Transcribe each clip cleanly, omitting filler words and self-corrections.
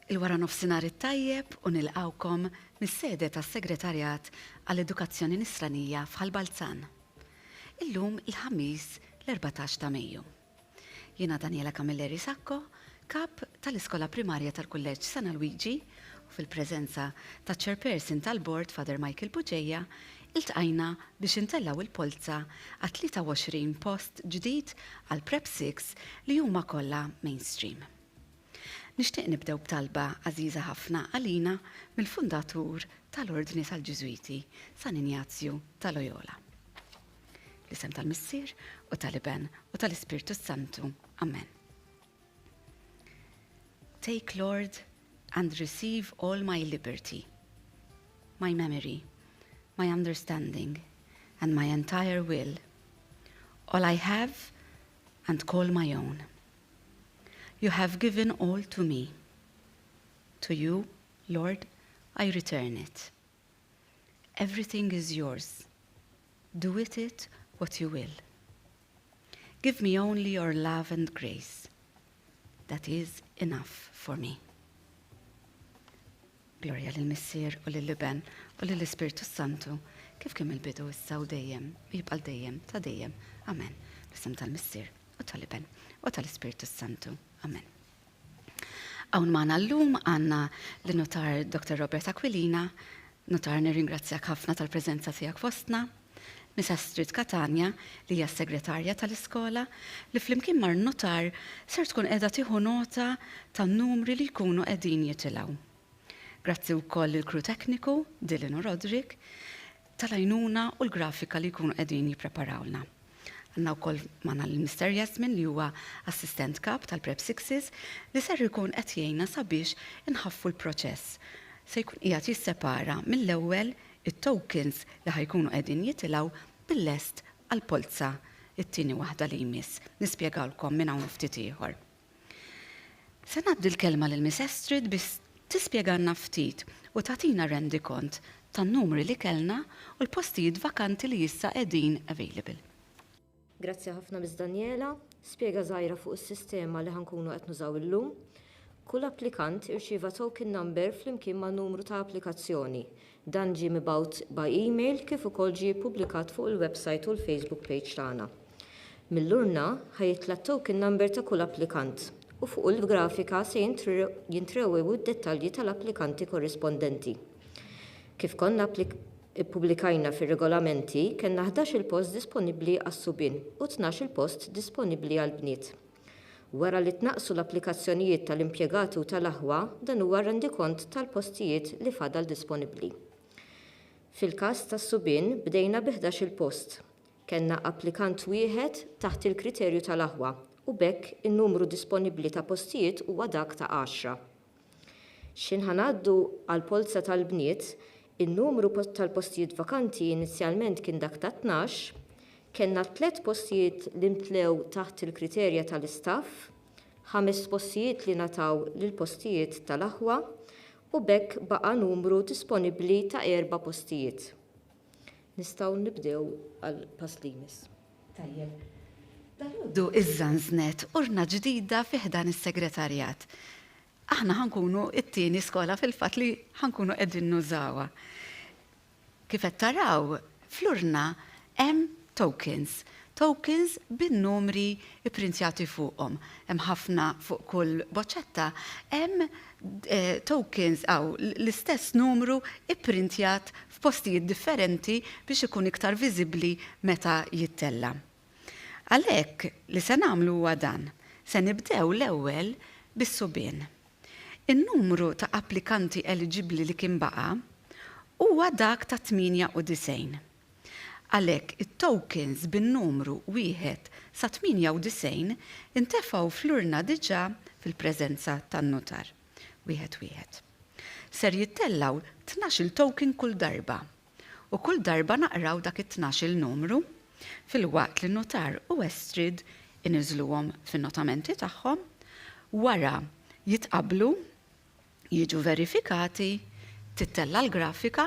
Il-wara nofsinhar it-tajjeb u nilqawkom mis-sede tas-Segretarjat għall-Edukazzjoni Nisranija f'Ħalbalzan. Illum il-ħamis l-14 ta' Mejju. Jiena Daniela Camilleri Sacco, kap tal-Iskola Primarja tal-Kulleġġ Sena Alwiġi u fil-preżenza ta' Chairperson tal-Bord Father Michael Buġejja iltqajna biex intellaw il-polza għat 23 post ġdid għal Prep 6 li huma kollha mainstream. Nixtieq nibdew b'talba għażiża ħafna għalina mill-fundatur tal-Ordni tal-Ġiżwiti San Ignazju tal-Loyola. L-isem tal-Missier u tal-Iben u tal-Ispirtu Santu. Amen. Take, Lord, and receive all my liberty, my memory, my understanding, and my entire will, all I have and call my own. You have given all to me. To you, Lord, I return it. Everything is yours. Do with it what you will. Give me only your love and grace. That is enough for me. Gloria lill-Missier u lill-Iben u lill-Ispirtu Santu kif kemm il-bidu issa u dejjem u jibqa' dejjem ta' dejjem. Amen. L-isem tal-Missier u tal-Iben u tal-Ispirtu Santu. Amen. Hawn magħna llum għandna l-Notar Dr. Robert Aquilina, Notar nirringrazzjak ħafna tal-preżenza tiegħek fostna, Miss Astrid Katania li hija segretarja tal-iskola li flimkien mar-notar ser tkun qiegħda tieħu nota tan-numri li jkunu qegħdin jitilgħu. Grazzi wkoll il-crew tekniku, Dylan u Roderick, tal-għajnuna u l-grafika li jkunu qegħdin jippreparawlna. Għandna wkoll magħna l-Mr. Jasmin li huwa assistent kap tal-Prep 6s li ser ikun qed jgħinna sabiex inħaffu l-proċess. Se jkun qiegħed jissepara mill-ewwel it-tokens li ħajkunu qegħdin jitilgħu bil-lest għall-polza it-tieni waħda li jmiss. Nispjegalkom minn hawn ftit ieħor. Se ngħaddi l-kelma lil Miss Astrid biex tispjegalna ftit u tagħtina rendikont tan-numri li kellna u l-postijiet vakanti li issa qegħdin available. Grazzi ħafna Miss Daniela, spjega żgħira fuq is-sistema li ħankunu qed nużaw illum. Kull applikant irċieva token number flimkien ma' numru ta' applikazzjoni. Dan ġie mibgħut by email kif ukoll ġie ppubblikat fuq il-website u l-Facebook page tagħna. Mill-urna ħajitla token number ta' kull applikant u fuq il-grafika se jintrewew id-dettalji tal-applikanti korrispondenti. Kif konna ippubblikajna fir-regolamenti kellna 11 post disponibbli għas-subien u 12 post disponibbli għall-bniet. Wara li tnaqsu l-applikazzjonijiet tal-impjegati u tal-aħwa, dan huwa rendikont tal-postijiet li fadal disponibbli. Fil-każ tas-subien bdejna bi 11 post. Kellna applikant wieħed taħt il-kriterju tal-aħwa u bekk in-numru disponibbli ta' postijiet huwa dak ta' 10. X'inħanaddu għall-polza tal-bniet, in-numru tal-postijiet vakanti inizjalment kien dak ta' 12, kellna 3 postijiet li mtlew taħt il-kriterja tal-istaff, 5 postijiet li nataw lil postijiet tal-aħwa u bekk baqa' numru disponibbli ta' 4 postijiet. Nistgħu nibdew għall-pass li jmiss. Tajjeb. Dalgħodu iż-żanżnet urna ġdida fih dan is-segretarjat. Aħna ħankunu it-tieni skola fil-fatt li ħankunu qegħdin nużawha. Kif qed taraw, fl-urna hemm tokens. Tokens bin-numri ipprintjati fuqhom. Hemm ħafna fuq kull boċetta, hemm tokens l-istess numru ipprintjat f'postijiet differenti biex ikun iktar viżibbli meta jittella. Għalhekk li se nagħmlu huwa dan. Se nibdew l-ewwel bis-subien. In-numru ta' applikanti eligibbli li kien baqa' huwa dak ta' 98. Għalhekk it-tokens bin-numru 1 sa 98 intefgħu fl-urna diġà fil-preżenza tan-notar. Wieħed. Ser jittellaw 12 token kull darba. U kull darba naqraw dak it-12 numru fil-waqt li n-notar u Astrid iniżluhom fin-notamenti tagħhom, wara jitqablu, jiġu verifikati, tittella l-grafika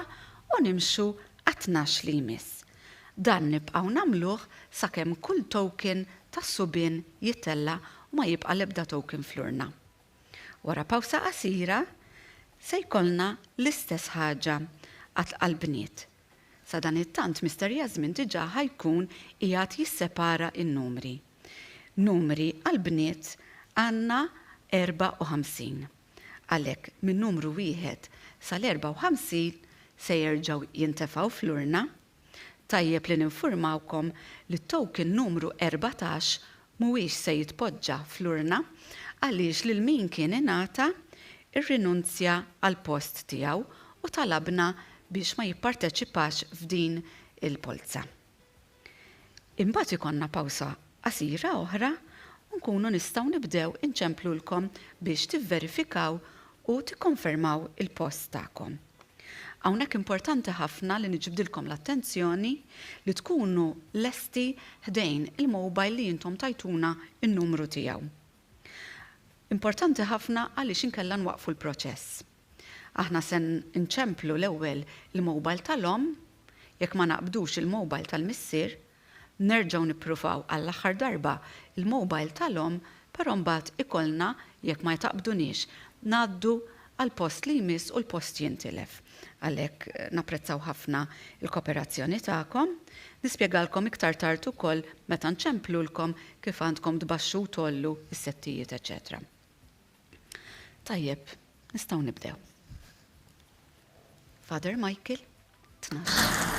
u nimxu għat-12 li jmiss. Dan nibqgħu nagħmluh sakemm kull token tas-subien jittella u ma jibqa' l-ebda token fl-urna. Wara pawsa qasira se jkollna l-istess ħaġa għall-bniet. Sa dan it-tant Mr. Jasmin diġà ħajkun qiegħed jissepara n-numri. Numri għall-bniet għandna 54. Għalhekk minn numru 1 sal-54 se jerġgħu jintefgħu fl-urna. Tajjeb li ninfurmawkom li t-token numru 14 mhuwiex se jitpoġġa fl-urna għaliex lil min kien ingħata irrinunzja għal post tiegħu u talabna biex ma jipparteċipax f'din il-polza. Imbagħad ikollna pawsa qasira oħra u nkunu nistgħu nibdew inċemplulkom biex tivverifikaw u tikkonfermaw il-post tagħkom. Hawnhekk importanti ħafna li niġbdilkom l-attenzjoni li tkunu lesti ħdejn il-mobile li intom tajtuna in-numru tiegħu. Importanti ħafna għaliex inkella nwaqfu l-proċess. Aħna se nċemplu l-ewwel il-mobile tal-om, jekk ma naqbdux il-mobile tal-missier, nerġgħu nippruvaw għall-aħħar darba il-mobile tal-om, però mbagħad ikollna jekk ma jtaqbdunix ngħaddu għal post li jmiss u l-post jintilef. Għalhekk napprezzaw ħafna il-kooperazzjoni tagħkom. Nispjegalkom iktar tard ukoll meta nċemplulkom kif għandkom tbaxxu tollu s-settijiet, eċetera. Tajjeb, nistgħu nibdew. Father Michael, 12.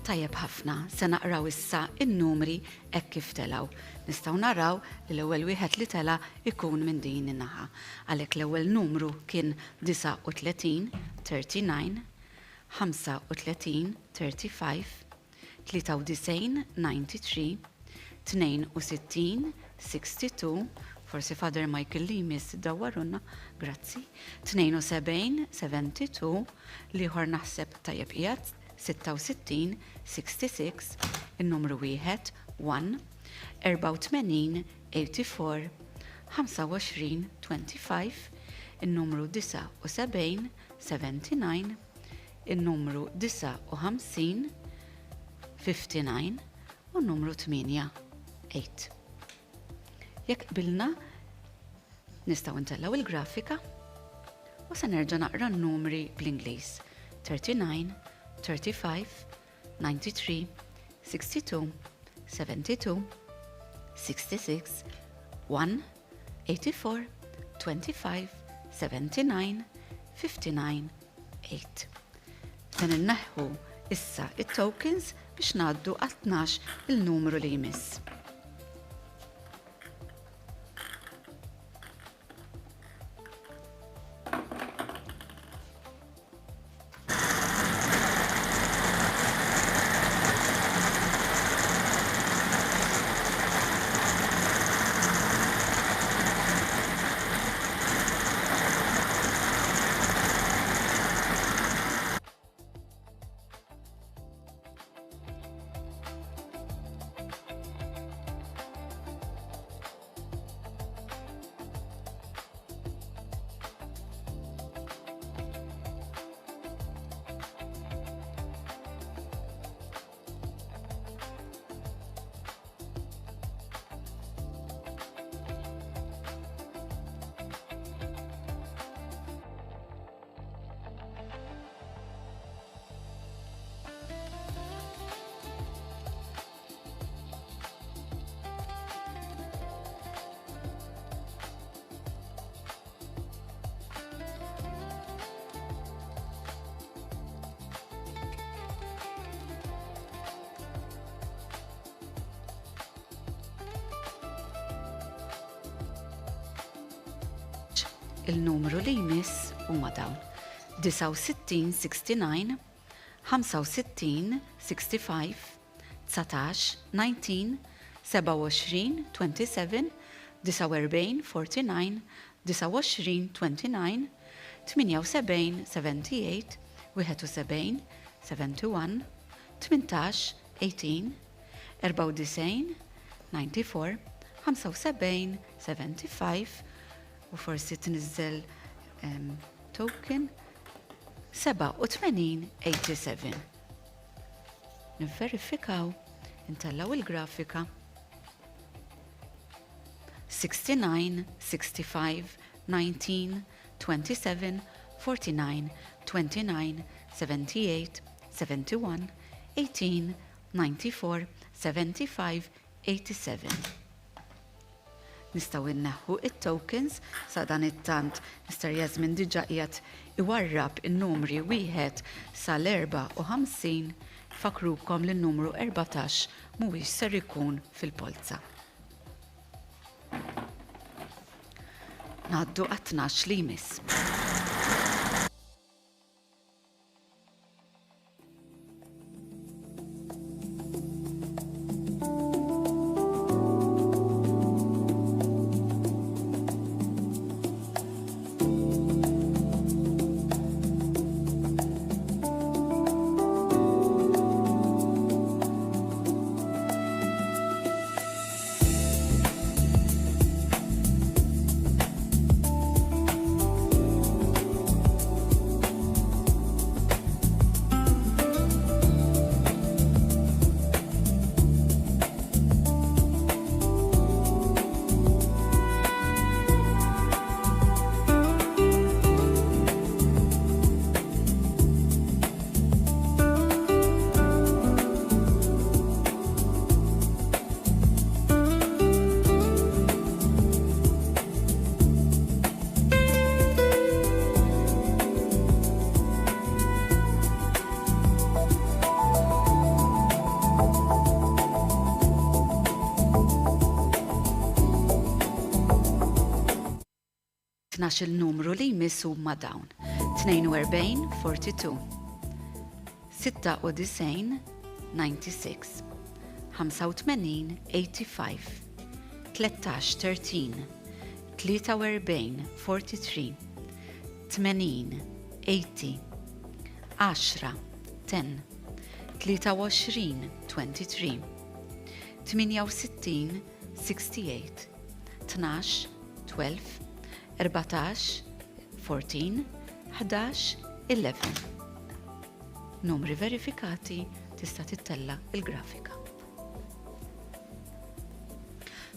Tajjeb ħafna, se naqraw issa in-numri hekk kif telgħu. Nistgħu naraw li l-ewwel wieħed li tela ikun minn din in-naħa. Għalhekk l-ewwel numru kien 39, 39, 35, 35, 93, 93, 62, 62, forsi Father Michael li jmiss dawwarunna, grazzi, 72, 72, liħor naħseb tajjeb qiegħed, 66, 66, il-numru 1, 1, 84, 84, 25, 25, il-numru 79, 79, il-numru 59, 59, u n-numru 8, 8. Jekk qbilna, nistgħu ntellaw il-grafika u se nerġa' naqra n-numri bl-Ingliż. 39, 35, 93, 62, 72, 66, 1, 84, 25, 79, 59, 8. Se inneħħu issa it-tokens biex ngħaddu għal 12 il-numru li jmiss. Il-numru li jmiss huma dawn 69 69, 65 65, 19 19, 27 27, 49 49, 29 29, 78 78, 71 71, 18 18, 94 94, 75 75, u forsi tnizzel token 87 87. Nivverifikaw, intellaw il-grafika. 69, 65, 19, 27, 49, 29, 78, 71, 18, 94, 75, 87. Nistaw inneħħu it-tokens sa dan it-tant Mr. Jasmin diġa qiegħed iwarrab in-numri 1 sal-54 fakrukom li n-numru 14 mhuwiex ser ikun fil-polza. Ngħaddu għat-12 li jmiss. Il-numru li jmissu ma dawn 42 42, 96 96, 85 85, 13 13, 43 43, 80 80, 10 10, 23 23, 68 68, 12 12, 14, 14, 11, 11. Numri verifikati tista' tittella il-grafika.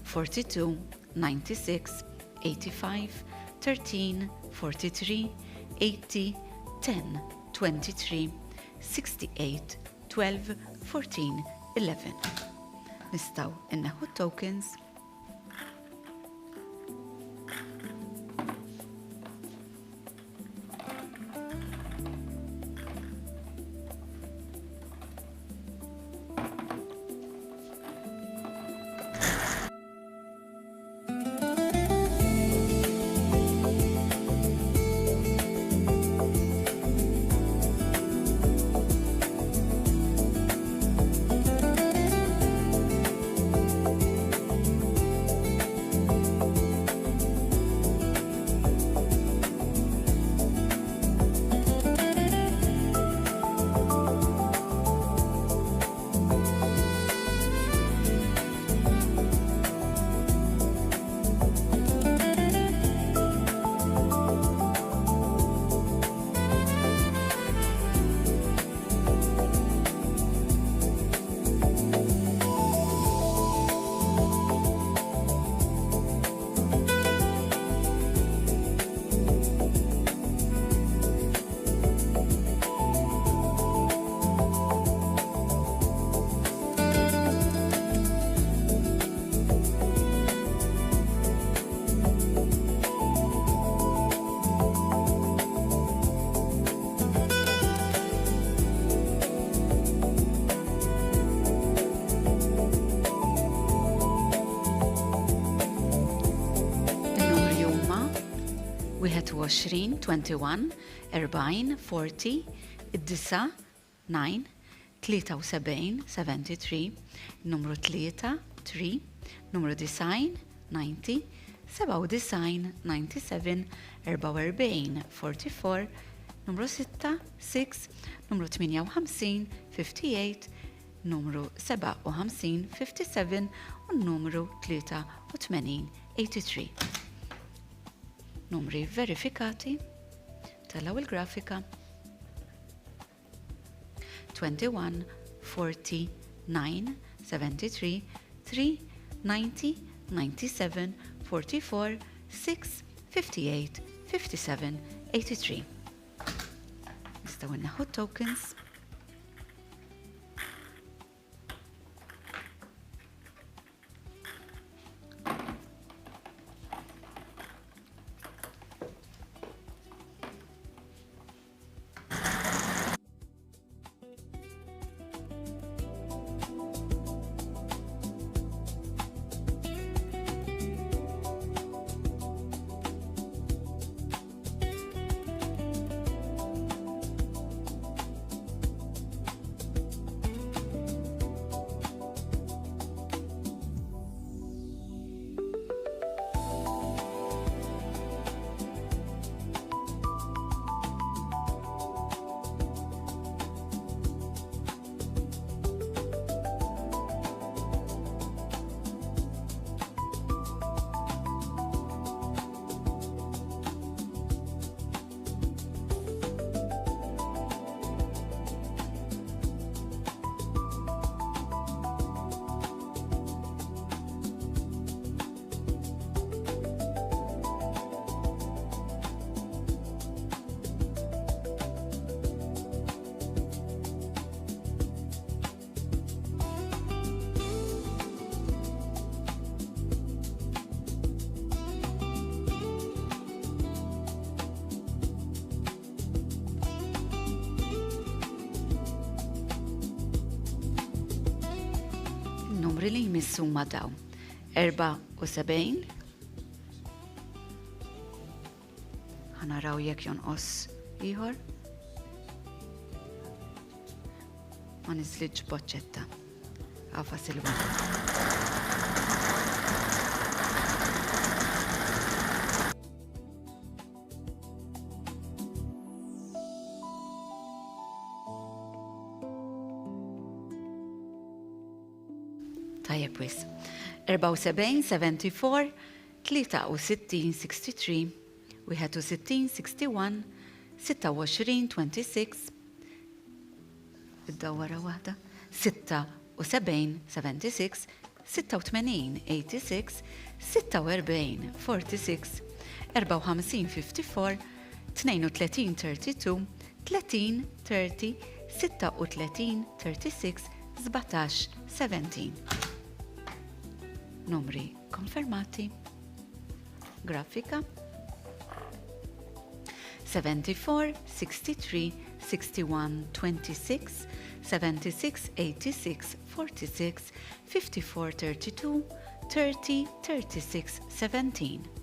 42, 96, 85, 13, 43, 80, 10, 23, 68, 12, 14, 11. Nistgħu inneħħu tokens. 21, 21, 40, 40, id-disa, 9, 73, 73, numru 3, 3, numru 9, 90, 97, 97, 44, 44, numru 6, 6, numru 58, 58, numru 57, 57 u numru 83, 83. Numri verifikati taraw il-grafika 21, 40, 9, 73, 3, 90, 97, 44, 6, 58, 57, 83. Nistgħu naħu tokens. Numri li jmissu ma daw. 74. Ħanaraw jekk jonqos ieħor. Ma niżlitx boċċetta. Għafa silwa. Tajjeb wis. 74, 74, 63, 63, 61, 61, 26, 26, id-dawwara waħda, 76, 76, 86, 86, 46, 46, 54, 54, 32, 32, 30, 30, 36, 36, 17, 17. Numri konfermati. Grafika. 74, 63, 61, 26, 76, 86, 46, 54, 32, 30, 36, 17.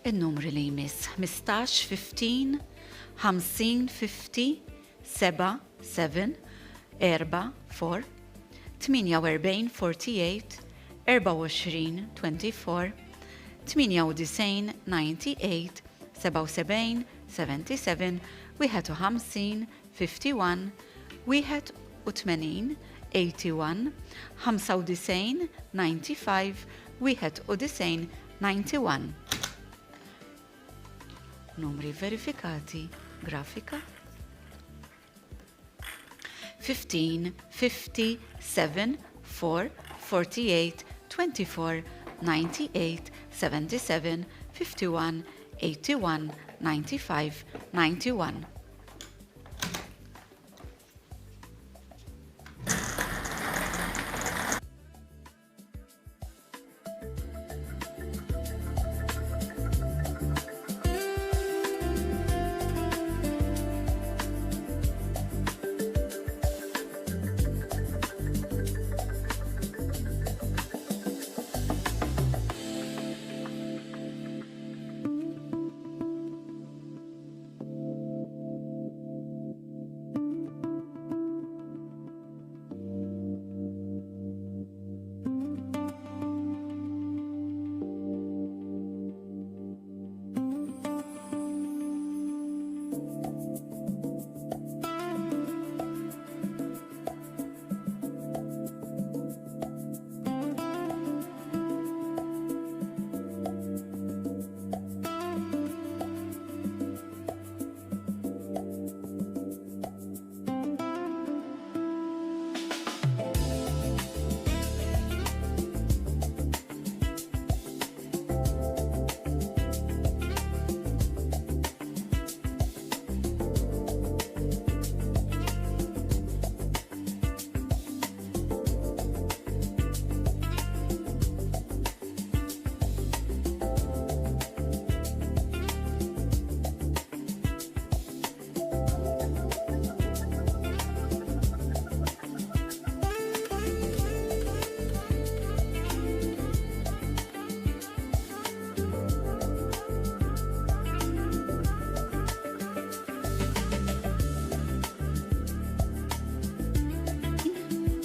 Il-numri li jmiss 15, 15, 50, 50, 7, 7, 4, 4, 48, 48, 24, 24, 98, 98, 77, 77, 51, 51, 81, 81, 95, 95, 91, 91. Numri verifikati, grafika. 15, 50, 7, 4, 48, 24, 98, 77, 51, 81, 95, 91.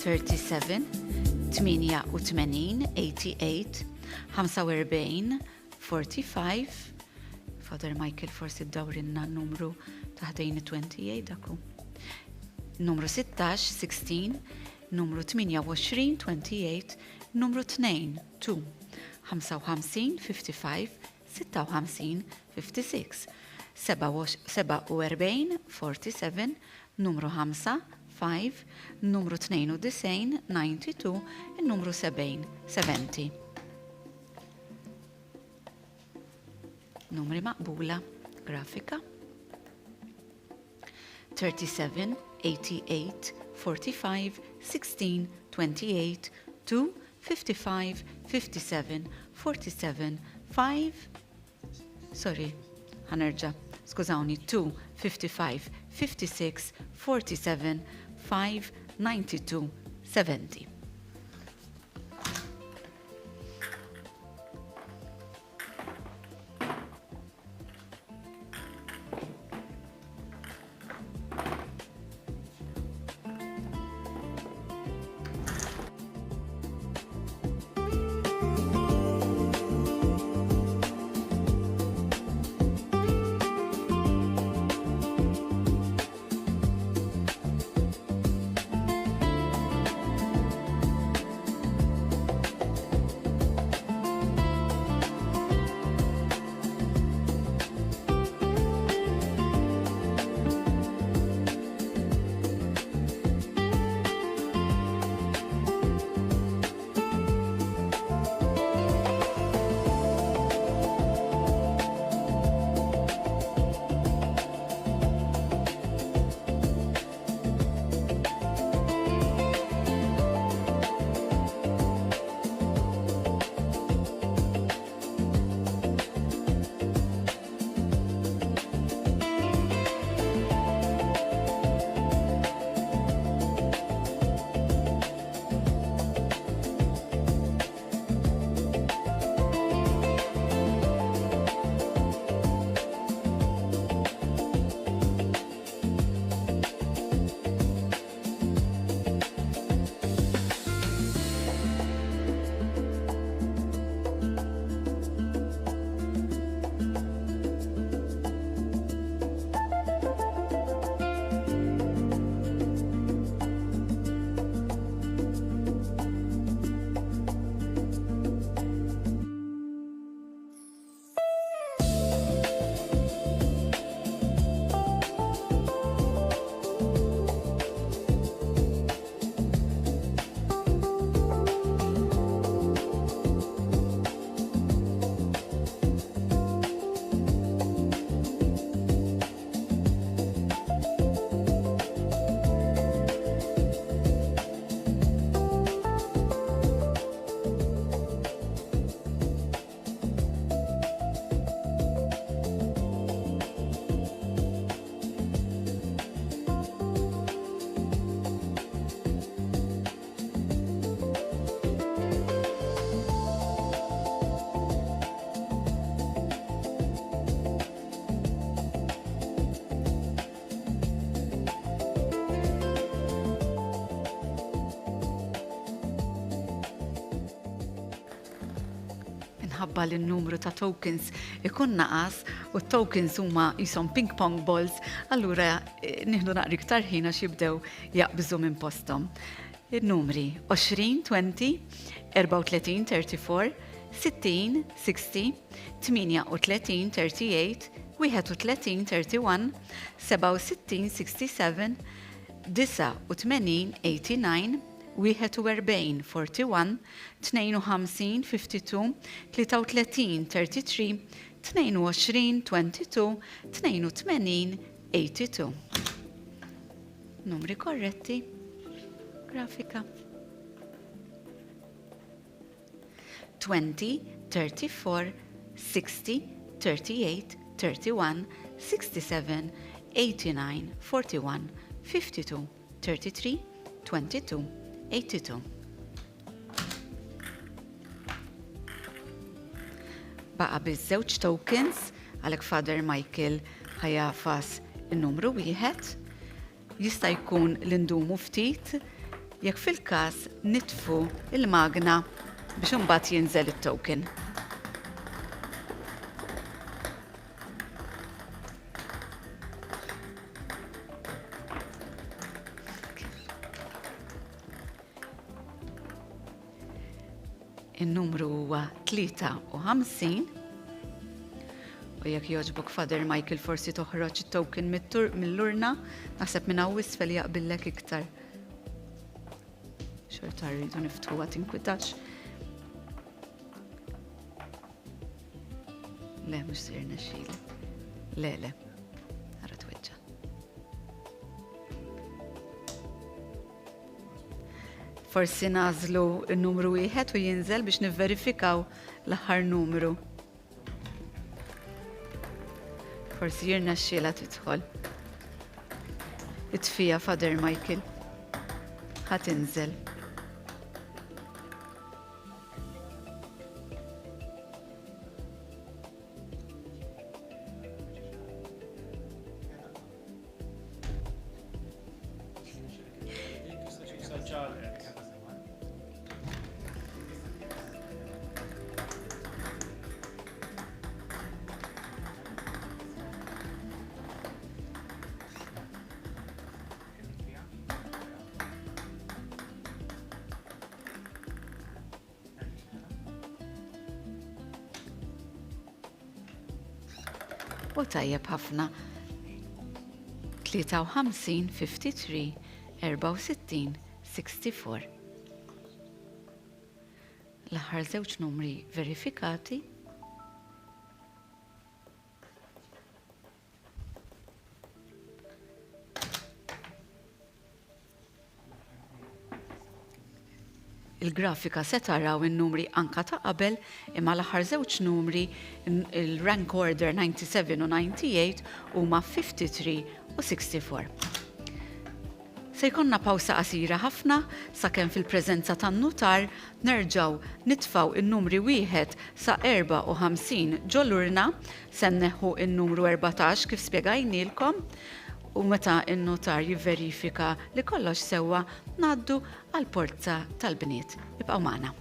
Thirty-seven, 88, 88, 45, 45. Father Michael forsi ddawrinna n-numru taħdejn 28 daku. Numru 16, 16, numru 28, 28, numru 2, 2, 55, 55, 56, 56, 47, 47, numru 5, 5, numru 92, 92, il-numru 70, 70. Numri maqbula, grafika. 37, 88, 45, 16, 28, 2, 55, 57, 47, 5, sorry, ħanerġa, skużawni, 2, 55, 56, 47, 5, 92, 70. minħabba li n-numru ta' tokens ikun naqas u t-tokens huma jisom ping pong balls, allura nieħdu naqri iktar ħin għax jibdew jaqbżu minn postom. Il-numri 20, 20, 34, 34, 60, 60, 38, 38, 31, 31, 67, 67, 89, 89, 41, 41, 52, 52, 33, 33, 22, 22, 82, 82. Numri korretti. Grafika. 20, 34, 60, 38, 31, 67, 89, 41, 52, 33, 22, 82. Baqa biż-żewġ tokens għalhekk Father Michael ħajafas in-numru wieħed. Jista' jkun l-indumu ftit jekk fil-każ nitfu il-magna biex imbagħad jinżel it-token. In-numru huwa 53 u jekk jogħġbok Father Michael forsi toħroġ it-token mill-urna, naħseb minn hawn isfel jaqbillek iktar. Xorta rridu niftħuha tinkwitax. Le, mhux ser nexxielek. Le. Ara tweġġa'. Forsi nażlu n-numru wieħed u jinżel biex nivverifikaw l-aħħar numru. Forsi jirnexxielha tidħol. Itfija Father Michael. Ħatinżel. U tajjeb ħafna. 53, 53, 64, 64. L-aħħar żewġ numri verifikati. Il-grafika se taraw in-numri anka ta' qabel imma l-aħħar żewġ numri il-rank order 97 u 98 huma 53 u 64. Se jkollna pawsa qasira ħafna sakemm fil-preżenza tan-nutar nerġgħu nitfgħu in-numri wieħed sa 54 ġol-urna se nneħħu in-numru 14 kif spjegajnielkom u meta n-notar jivverifika li kollox sewwa ngħaddu għall Polza tal-Bniet. Ibqgħu magħna.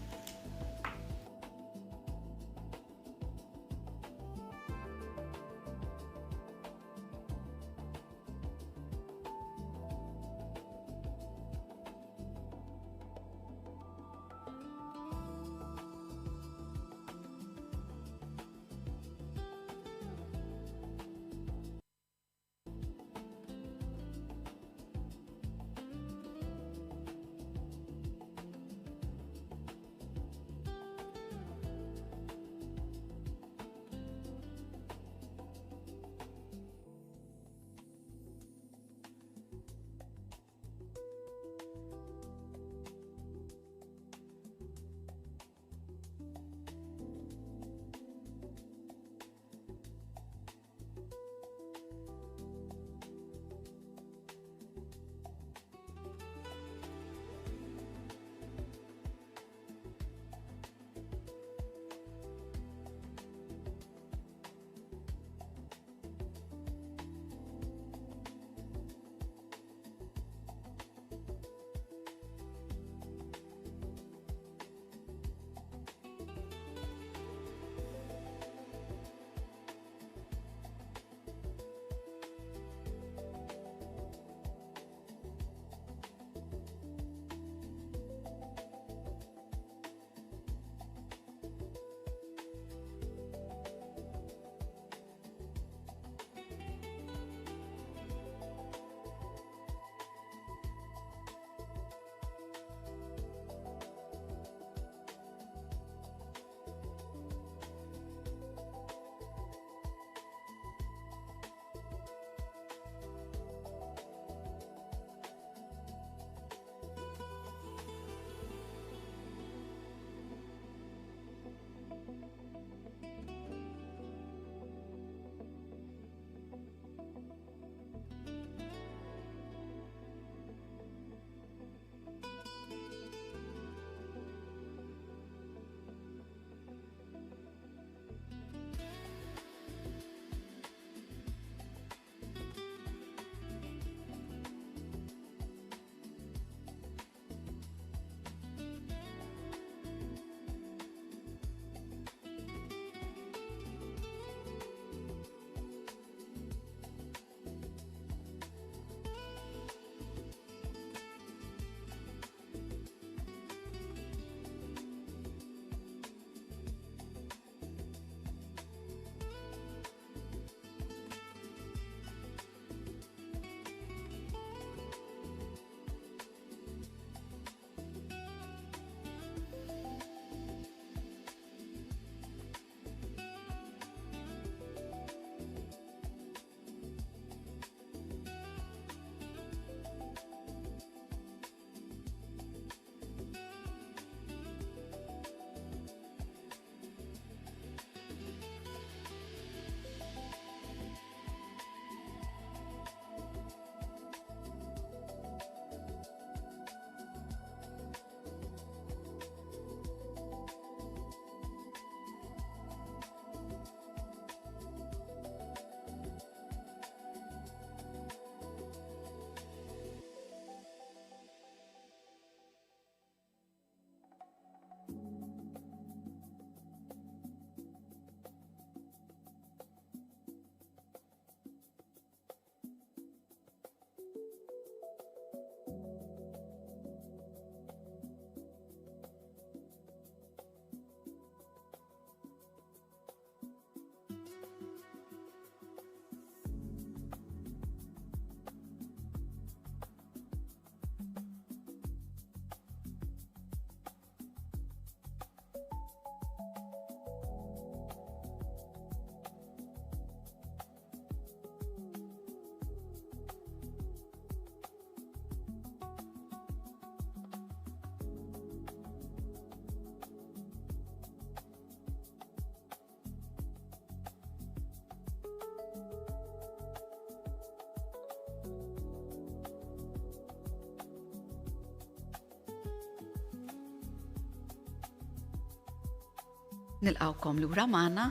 Nilqawkom lura magħna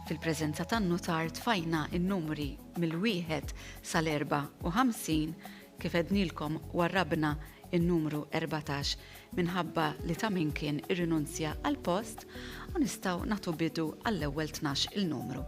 fil-preżenza tan-notar tfajna n-numri mill-1 sal-54 kif ednilkom warrabna in-numru 14 minħabba li ta' min kien irrinunzja għal post u nistgħu nagħtu bidu għall-ewwel 12 il-numru.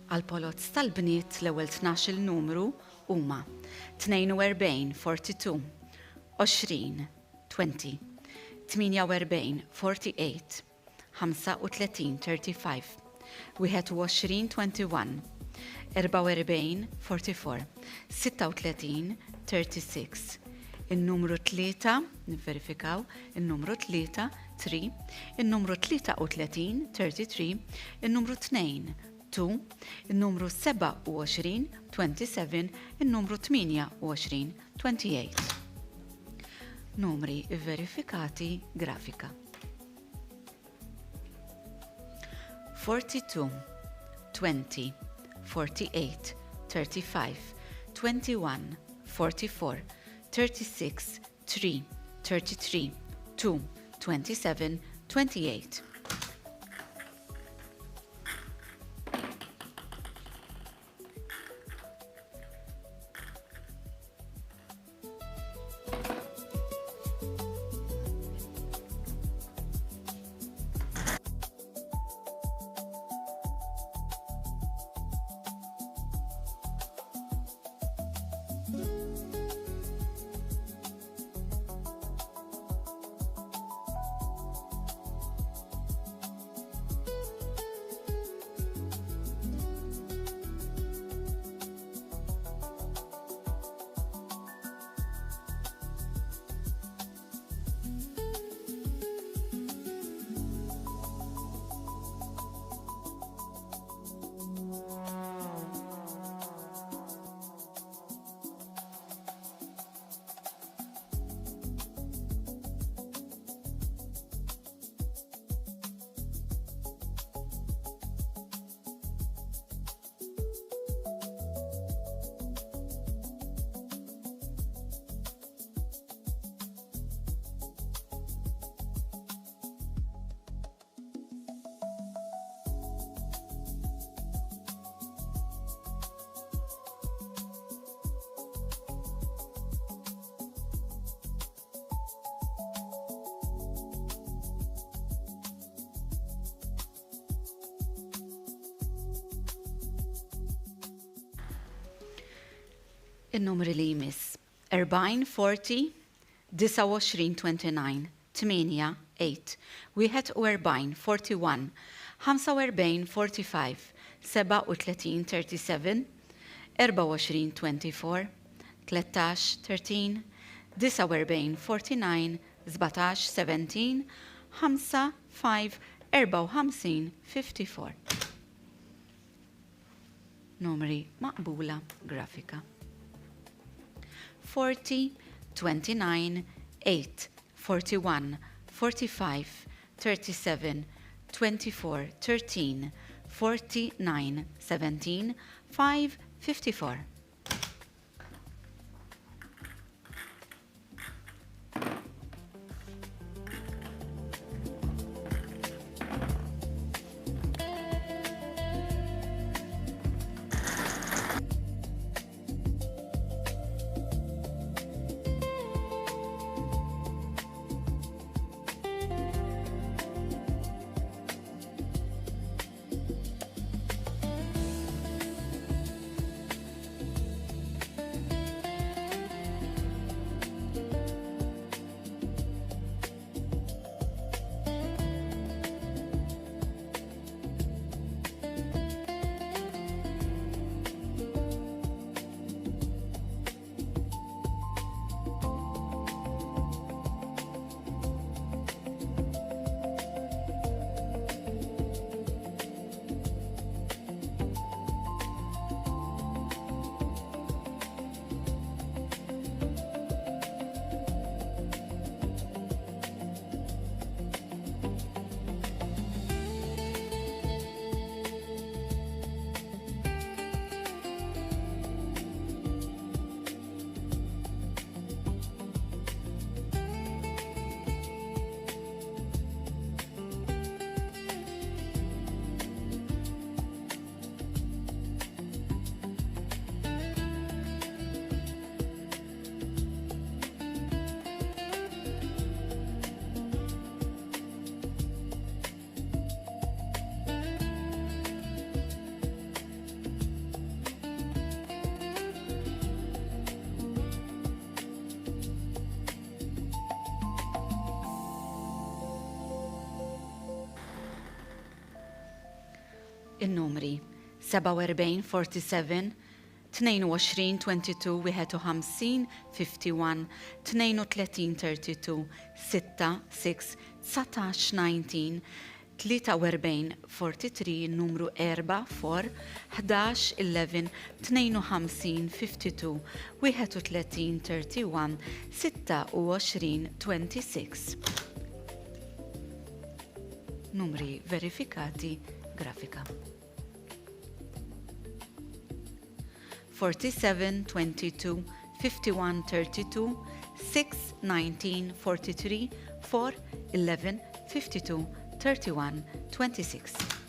Għal-polots tal-bniet l-ewwel 12 il-numru huma 42 42 20 20 48 48 35 35 21 21 44 44 36 36 il-numru 3 nifverifikaw il-numru 3 3 il-numru 33 33 il-numru 2 2, il-numru 27, 27, il-numru 28, 28. Numri verifikati grafika. 42, 20, 48, 35, 21, 44, 36, 3, 33, 2, 27, 28. Il-numri li jmiss 40 40 29 29 8 8 41 41 45 45 37 37 24 24 13 13 49 49 17 17 5 5 54 54. Numri maqbula grafika. 40, 29, 8, 41, 45, 37, 24, 13, 49, 17, 5, 54. in-numri 47 47, 22 22 51 51, 32 32, 6 6, 19 19, 43 43, numru 4 4, 11 11, 52 52, 31 31, 26 26. Numri verifikati grafika. 47 22, 51 32, 6 19 43, 4 11 52, 31 26.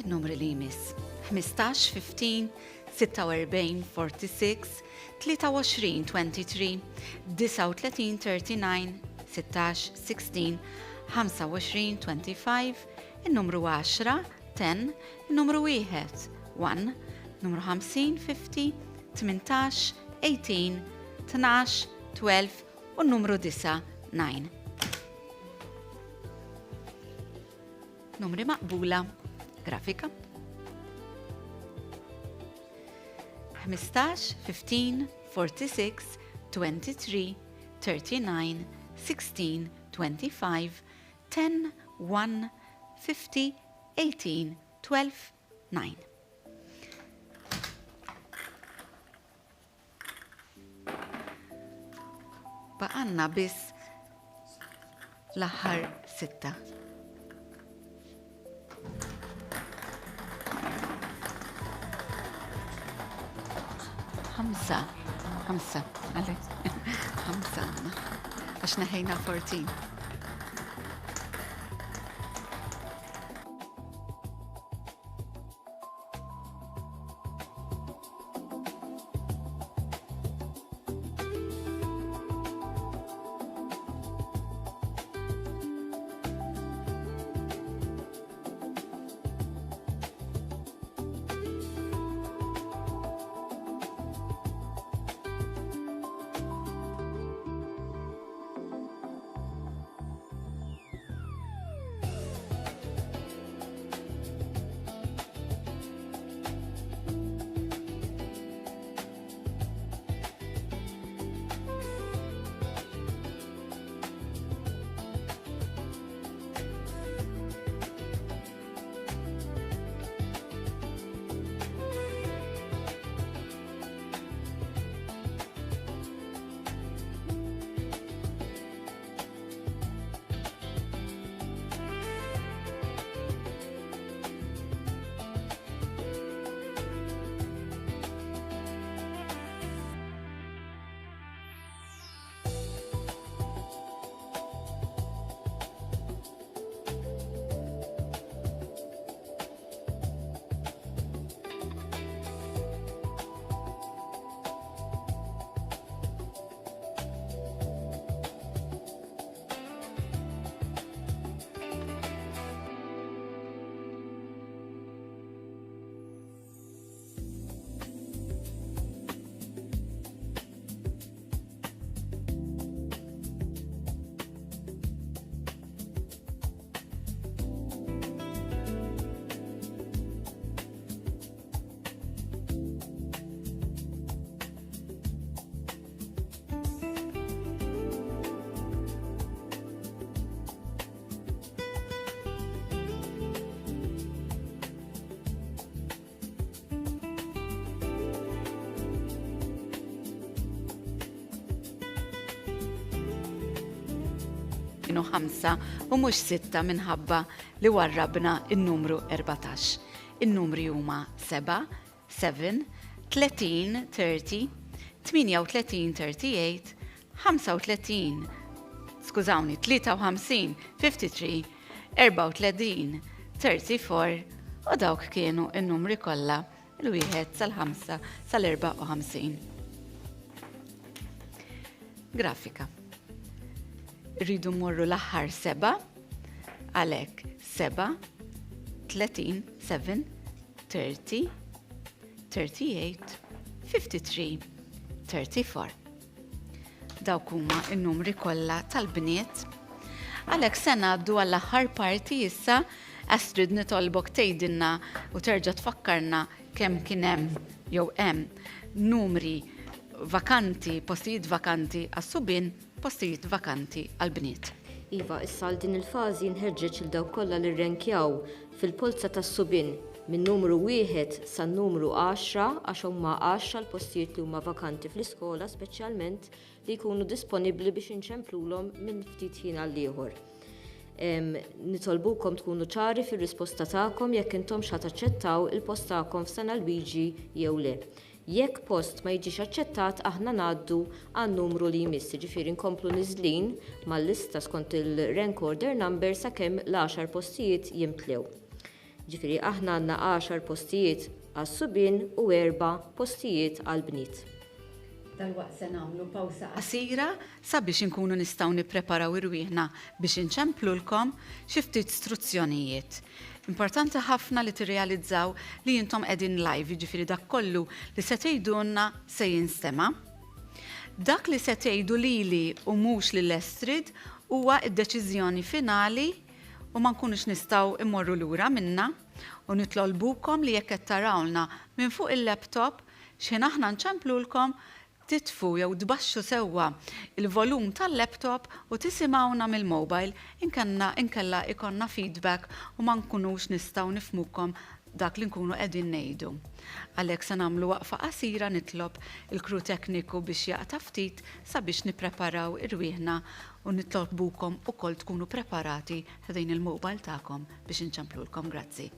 Il-numri li jmiss 15 15, 46 46, 23 23, 39 39, 16 16, 25 25, il-numru 10 10, il-numru 1 1, numru 50 50, 18 18, 12 12 u n-numru 9 9. Numri maqbula. Grafika. 15, 15, 46, 23, 39, 16, 25, 10, 1, 50, 18, 12, 9. Baqanna biss l-aħħar 6. Hamsa, għalli, hamsa, għax neħejna 14. kienu 5 u mhux 6 minħabba li warrabna in-numru 14. In-numri huma 7, 7, 30, 30, 38, 38, 35, skużawni, 53, 53, 34, 34 u dawk kienu in-numri kollha il-1 sal-5 sal-54. Grafika. Rridu mmorru l-aħħar 7, għalhekk 7, 30, 7, 30, 38, 53, 34. Dawk huma n-numri kollha tal-bniet. Għalhekk se ngħaddu għall-aħħar parti issa Astrid nitolbok tgħidilna u terġa' tfakkarna kemm kien hemm jew hemm numri vakanti, postijiet vakanti għas-subien, postijiet vakanti għall-bniet. Iva, issa għal din il-fażi nħeġġeġ il dawk kollha li rrenkjaw fil-polza tas-subien minn numru 1 sa numru 10 għax huma 10 l-postijiet li huma vakanti fl-iskola speċjalment li jkunu disponibbli biex inċemplulhom minn ftit ħin għal ieħor. Nitolbukom tkunu ċari fir-risposta tagħkom jekk intom taċċettaw il-post tagħkom f'Sena Alwiġi jew le. Jekk post ma jiġix aċċettat aħna ngħaddu għan numru li jmiss, ġifieri nkomplu niżlin mal-lista skont il-rank order number sakemm l-10 postijiet jimtlew. Ġifieri aħna għandna 10 postijiet għas-subien u 4 postijiet għall-bniet. Dalwaqt se nagħmlu pawsa qasira sabiex inkunu nistgħu nippreparaw irwieħna biex inċemplulkom xi ftit istruzzjonijiet. Importanti ħafna li tirrealizzaw li intom qegħdin live, jiġifieri dak kollu li se tgħidulna se jinstema'. Dak li se tgħidu lili u mhux lil Astrid huwa d-deċiżjoni finali u ma nkunux nistgħu immorru lura minnha u nitlolbukom li jekk qed tarawlna minn fuq il-laptop x'in aħna nċemplulkom titfu jew tbaxxu sewwa il-volum tal-laptop u tisimgħuna mill-mobile inkella ikonna feedback u ma nkunux nistgħu nifhmukom dak li nkunu qegħdin ngħidu. Għalhekk se nagħmlu waqfa qasira nitlob il-kru tekniku biex jaqta' ftit sabiex nippreparaw irwieħna u nitlobbukom ukoll tkunu preparati ħdejn il-mobile tagħkom biex inċemplulkom. Grazzi.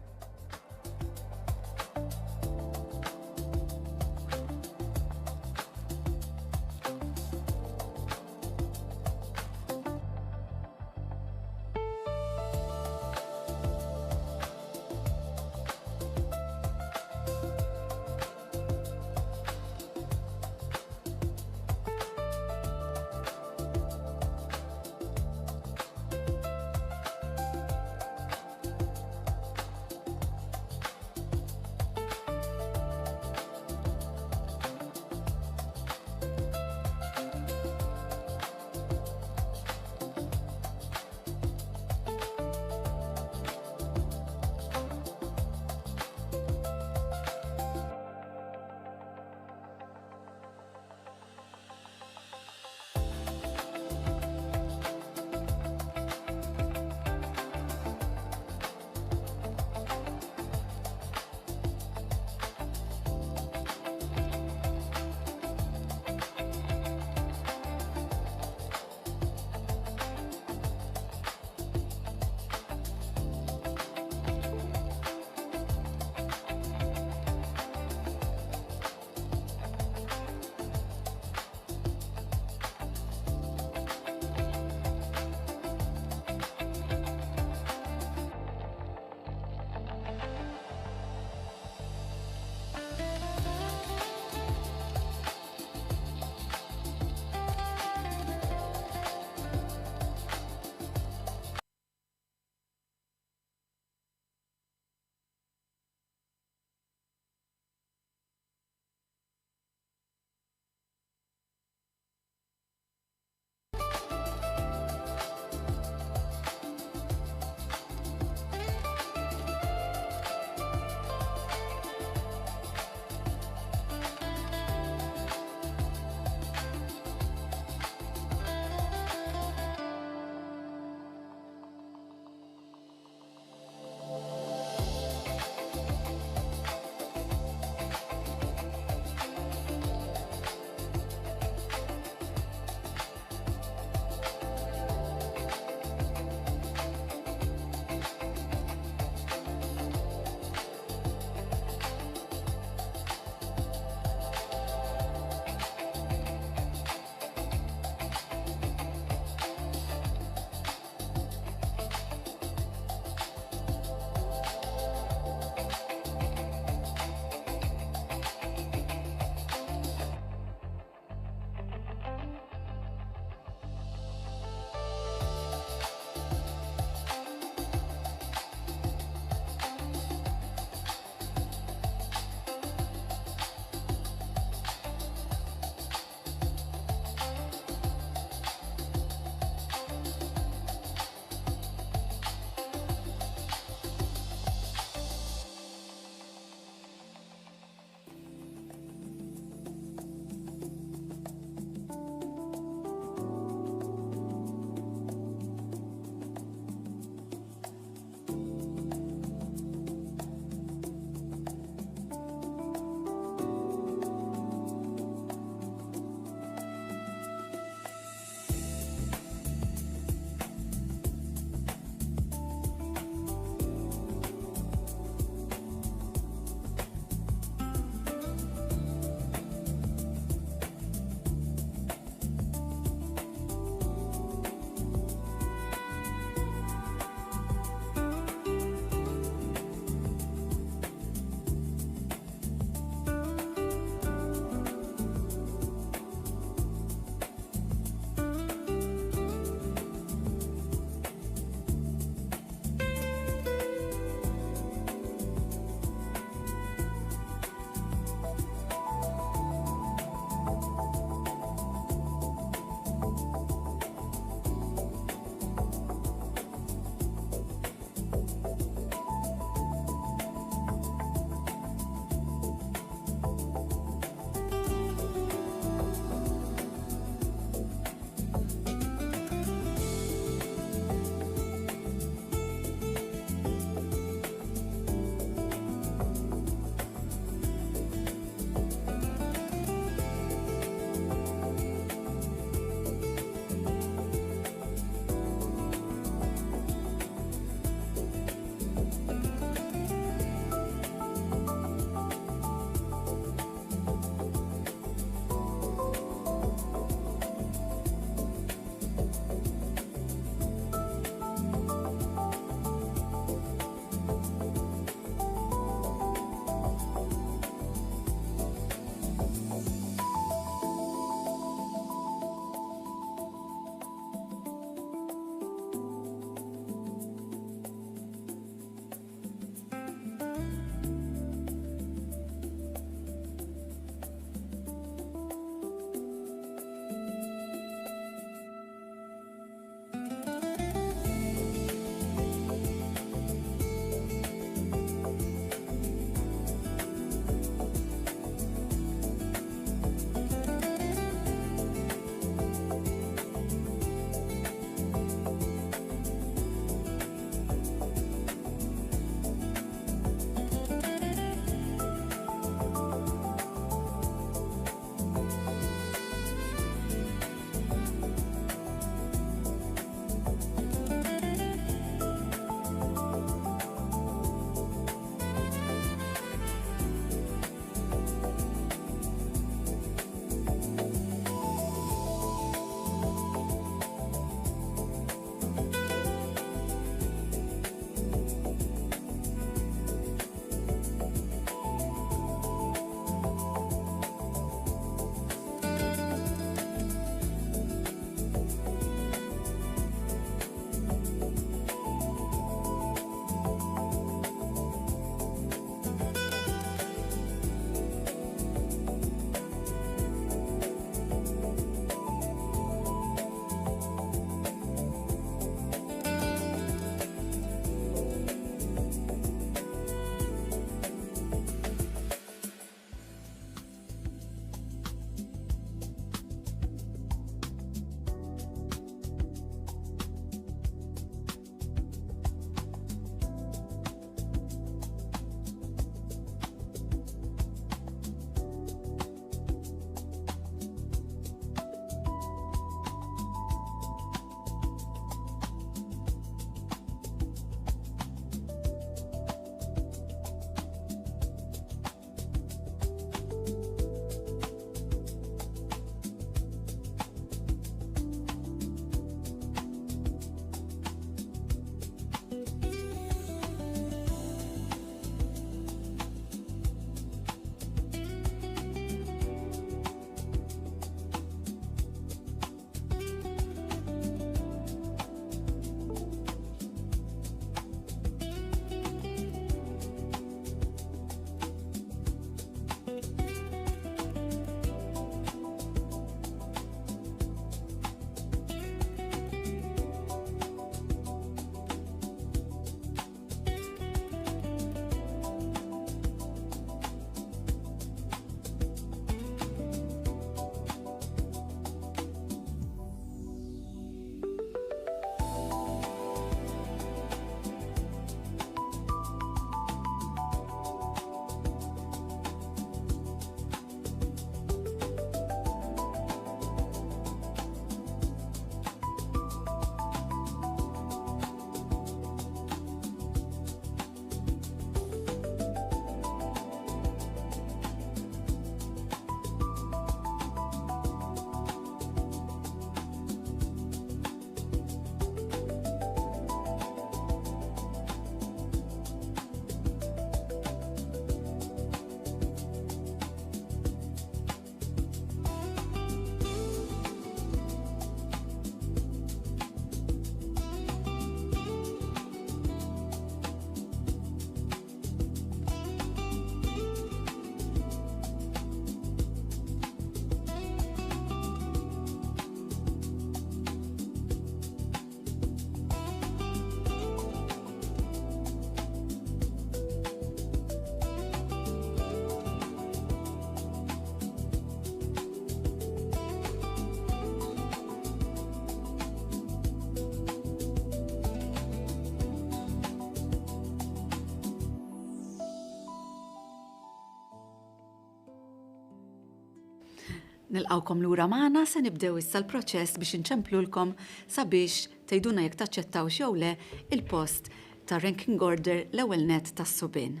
Nilqawkom lura magħna se nibdew issa l-proċess biex inċemplulkom sabiex tgħidulna jekk taċċettaw jew le il-post ta' ranking order l-ewwel net tas-subien.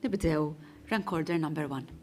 Nibdew rank order number 1.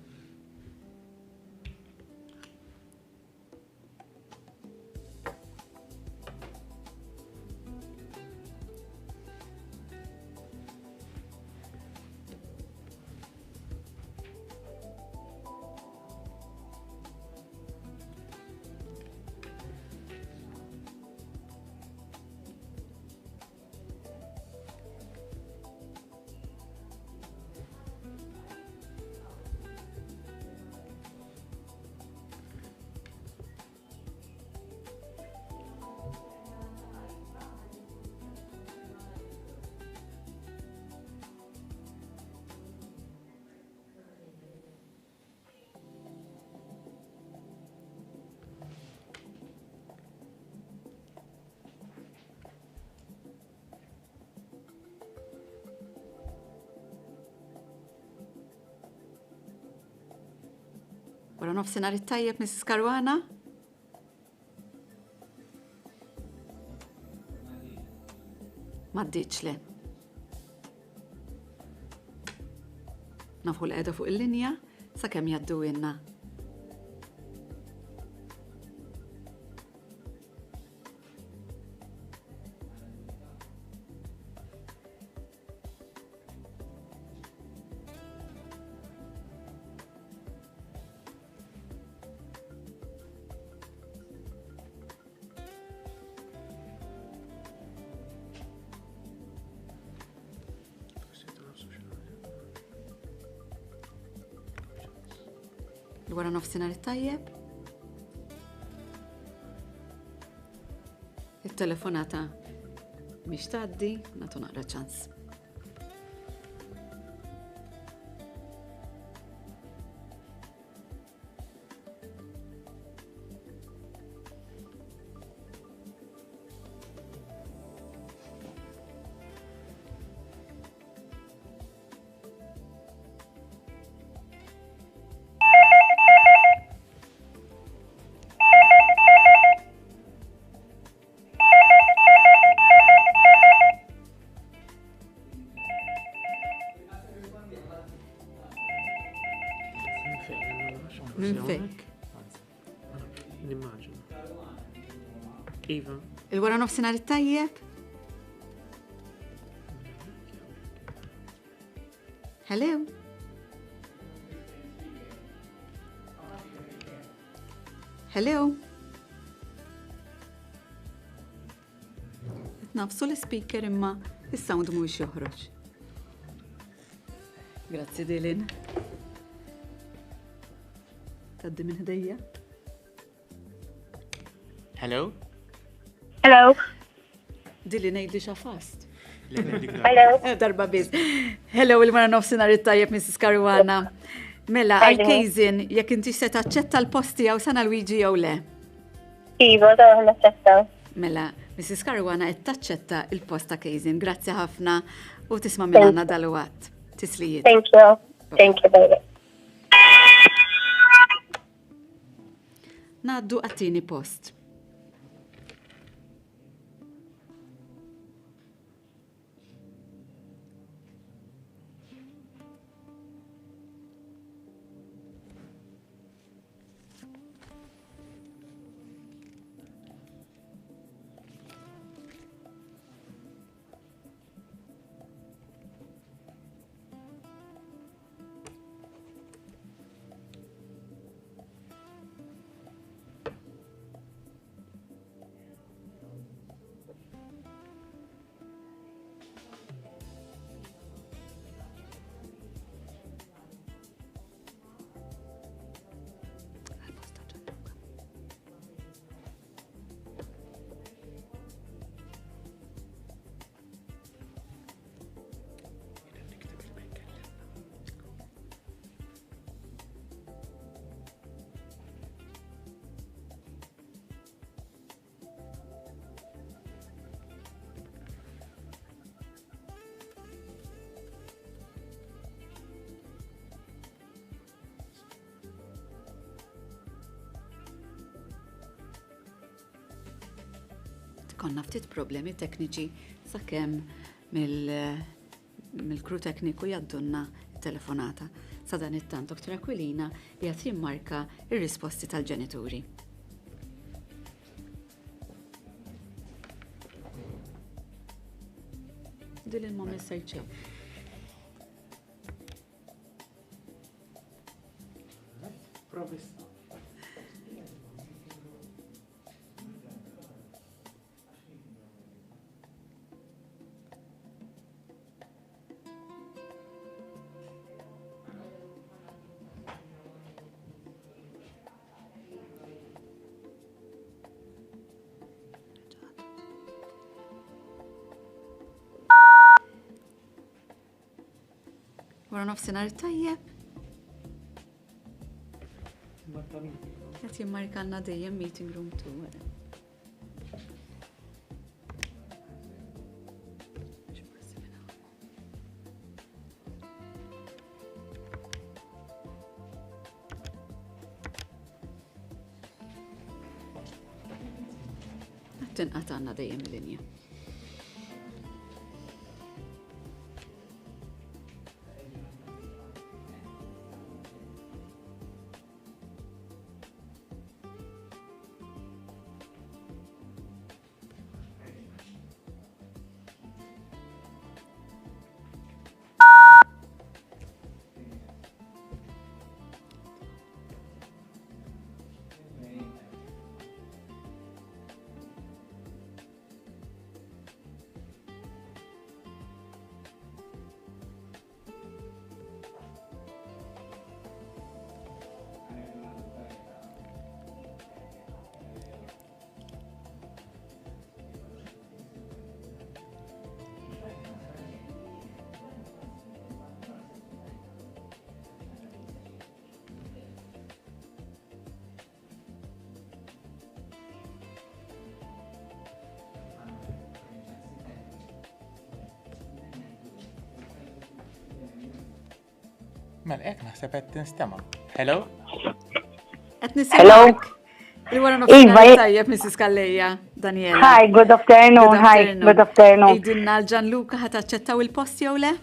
Wara nofsinhar it-tajjeb, Mrs. Karwana? M'għaddietx le. Nafu l-qiegħda fuq il-linja sakemm jgħaddu ilna. Wara nofsinhar it-tajjeb? Il-telefonata mhix tgħaddi, nagħtu naqra ċans. Minn fejn? Nimmaġina. Iva. Il-wara nofsinhar it-tajjeb? Hello? Hello? Nafsu l-speaker imma is-sound mhuwiex joħroġ. Grazzi Dilin. Taddi minn ħdejja. Hello? Hello. Dilli ngħidli xafast. Hello. Darba biz. Hello, il-mara nofsinhar it-tajjeb, Mrs. Karwana. Mela, għal-kejżin, jekk inti se taċċetta l-posti għaw Sena Alwiġi jew le? Iva, da naċċettaw. Mela, Mrs. Karwana qed taċċetta il-post ta' kejżin. Grazzi ħafna u tisma' minn għandna dal-waqt. Tislijiet. Thank you. Thank you, baby. Ngħaddu għat-tieni post. konna ftit problemi tekniċi sakemm mill-kru tekniku jaddunna telefonata. Sa dan it-tant Dr. Aquilina li qed jimmarka ir-risposti tal-ġenituri. Dil il-mom is-serċe. Wara nofsinhar tajjeb. Qed jimmarkalna dejjem meeting room 2 wara. Tinqata'na dejjem il-linja. Mela, naħseb qed tinstema'. Hello? Qed nisimgħek. Il-wara nofsinhar tajjeb Mrs. Kalleja, Daniela. Hi, good afternoon. Hi, good afternoon. Ejdinna l-Ġanluka ħat aċċettaw il-post jew le?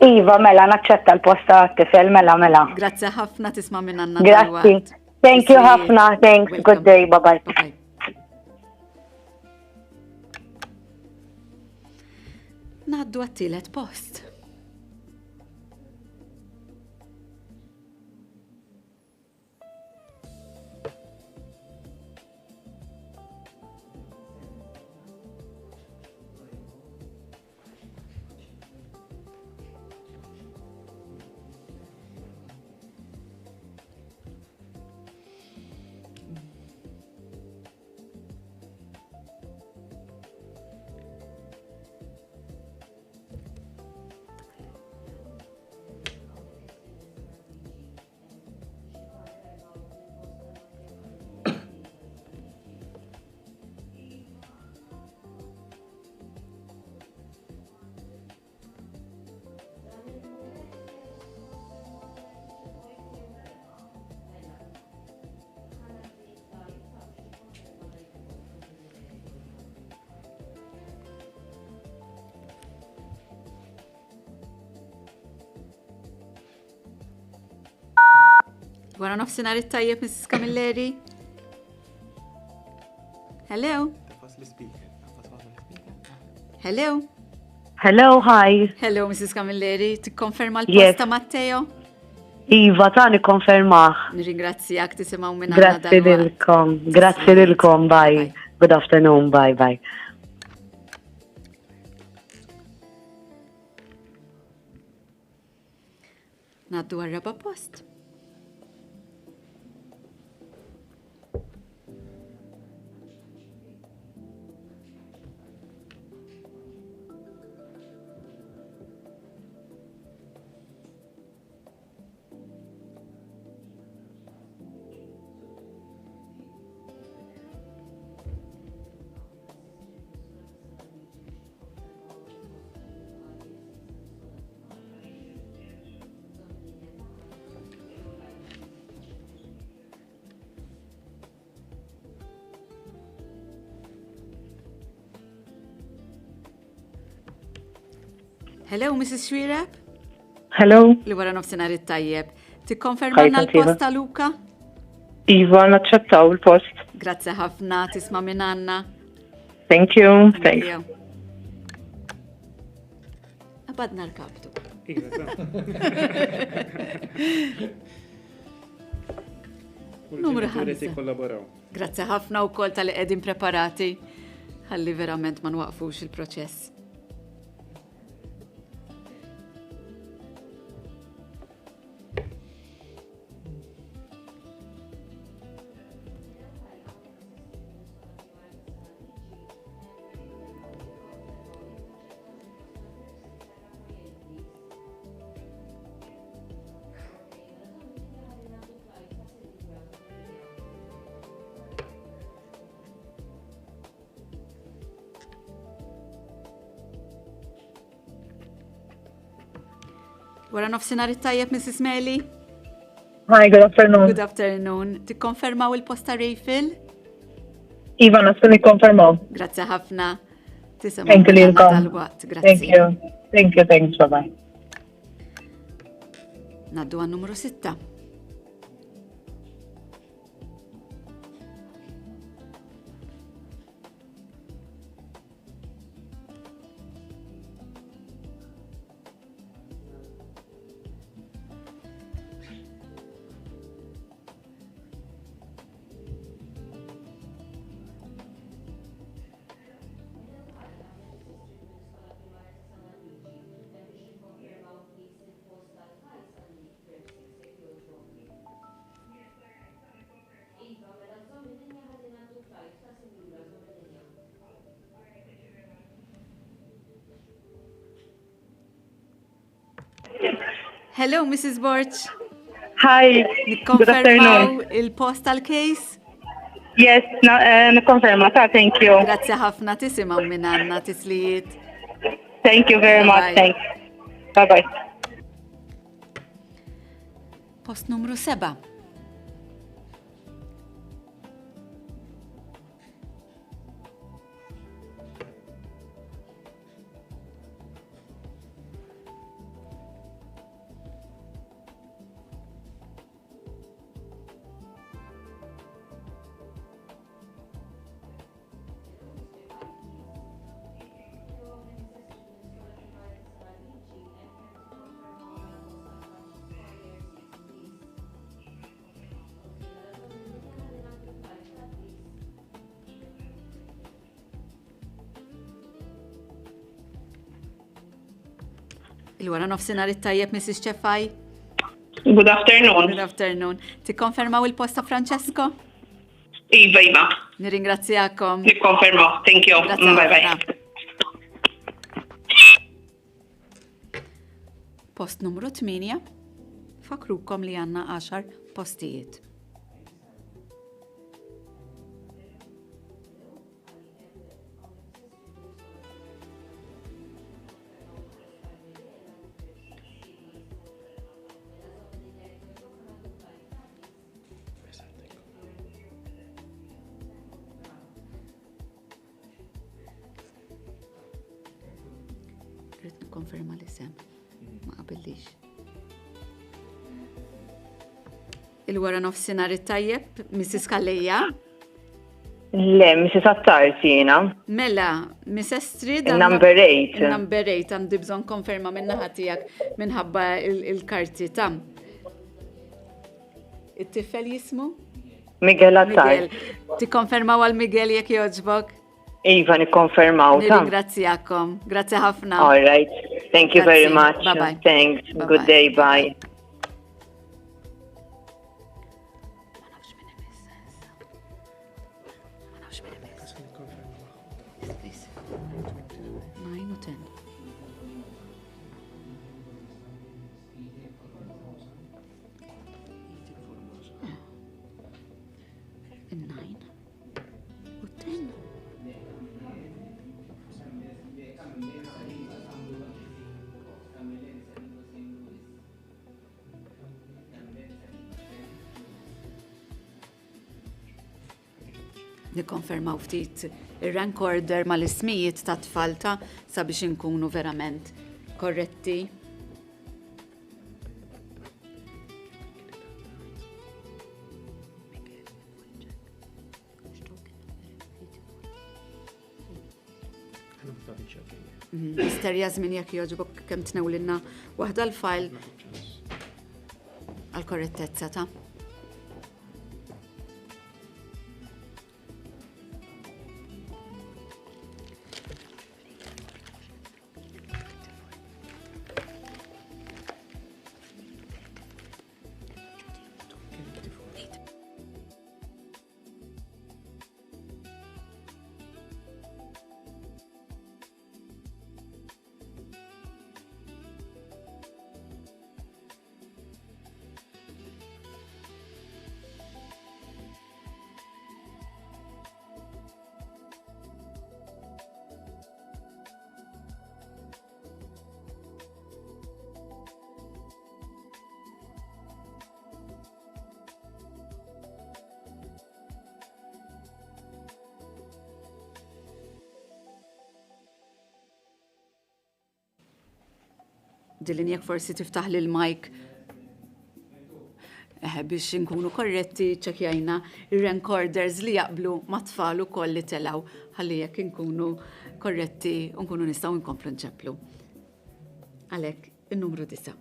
Iva, mela, naċċetta l-posta tifel, mela. Grazzi ħafna tisma' minn Anna. Grazzi. Thank you ħafna. Thanks. Good day. Bye-bye. Ngħaddu għat-tielet post. Wara nofsinhar it-tajjeb Mrs. Camilleri. Hello. Hello. Hello, hi. Hello, Mrs. Camilleri. Tikkonferma l-posta Matteo? Iva, tani konfermaħ. Nirringrazzjak tisimgħu minn Anna. Grazzi lilkom. Bye. Good afternoon. Bye. Naddu għarraba post. Hello, Mrs. Xwireb? Hello? Li wara nofsinhar it-tajjeb. Tikkonfermanna Hi, Santiva. l-post ta' Luka? Iva, naċċettaw il-post. Grazzi ħafna, tisma' minn Anna. Thank you. Thanks. Jew. Abadna l-kaptu. Numru ħamsa. kollaboraw. Grazzi ħafna wkoll tal-li qegħdin preparati. Ħalli verament ma nwaqfux il-proċess. Wara nofsinhar it-tajjeb, Mrs. Meli? Hi, good afternoon. Good afternoon. Tikkonfermaw il-posta Rayfil? Iva, nasu nikkonfermaw. Grazzi ħafna. Tisimgħu Thank you, minn Lilkom. tal-waqt. Grazzi. Thanks, bye-bye. Naddu għan numru 6. Hello, Mrs. Borch. Hi, good afternoon. Nikkonfermaw il-postal case? Yes, nikkonferma ta' thank you. Grazzi ħafna, tisimgħu minn Anna tislijiet. Thank you very much, Bye-bye. thanks. Bye-bye. Post numru 7. Il-wara nofsinhar it-tajjeb, Mrs. Ċeffaj? Good afternoon. Good afternoon. Tikkonfermaw il-posta Francesco? Iva. Nirringrazzjakom. Nikkonferma, thank you. Grazzi ħafna. Post numru 8. Fakrukom li għandna 10 postijiet. Rrid nikkonferma l-isem. Ma qabillix. Il-wara nofsinhar it-tajjeb, Mrs. Kallejja? Le, Mrs. Attarsi jena. Mela, Miss Estrid. Number 8. Number 8, għandi bżon konferma minna ħatijak minħabba il-karti tam. It-tifel jismu? Miguel Attar. Ti konfermaw għal Miguel jek joġbok? Iva, nikkonfermaw ta. Nirringrazzjakom. Grazzi ħafna. All right. Thank you very Grazie. much. Bye-bye. Thanks. Bye-bye. Good day. Bye. Ma nafx min imiss. Ma nafx min imiss. Please. 9 u 10. Il-9 u 10. Nikkonfermaw ftit ir-rank order mal-ismijiet ta' tfalta sabiex inkunu verament korretti. Mister Jasmin, jekk jogħġbok kemm tnewlilna waħda l-file għal-korrettezza ta' Dillin jekk forsi tiftaħ li l-mike biex nkunu korretti ċekjajna ir-recorders li jaqblu ma' tfal ukoll li telgħu ħalli jekk nkunu korretti u nkunu nistgħu nkomplu nċepplu. Għalhekk in-numru 9.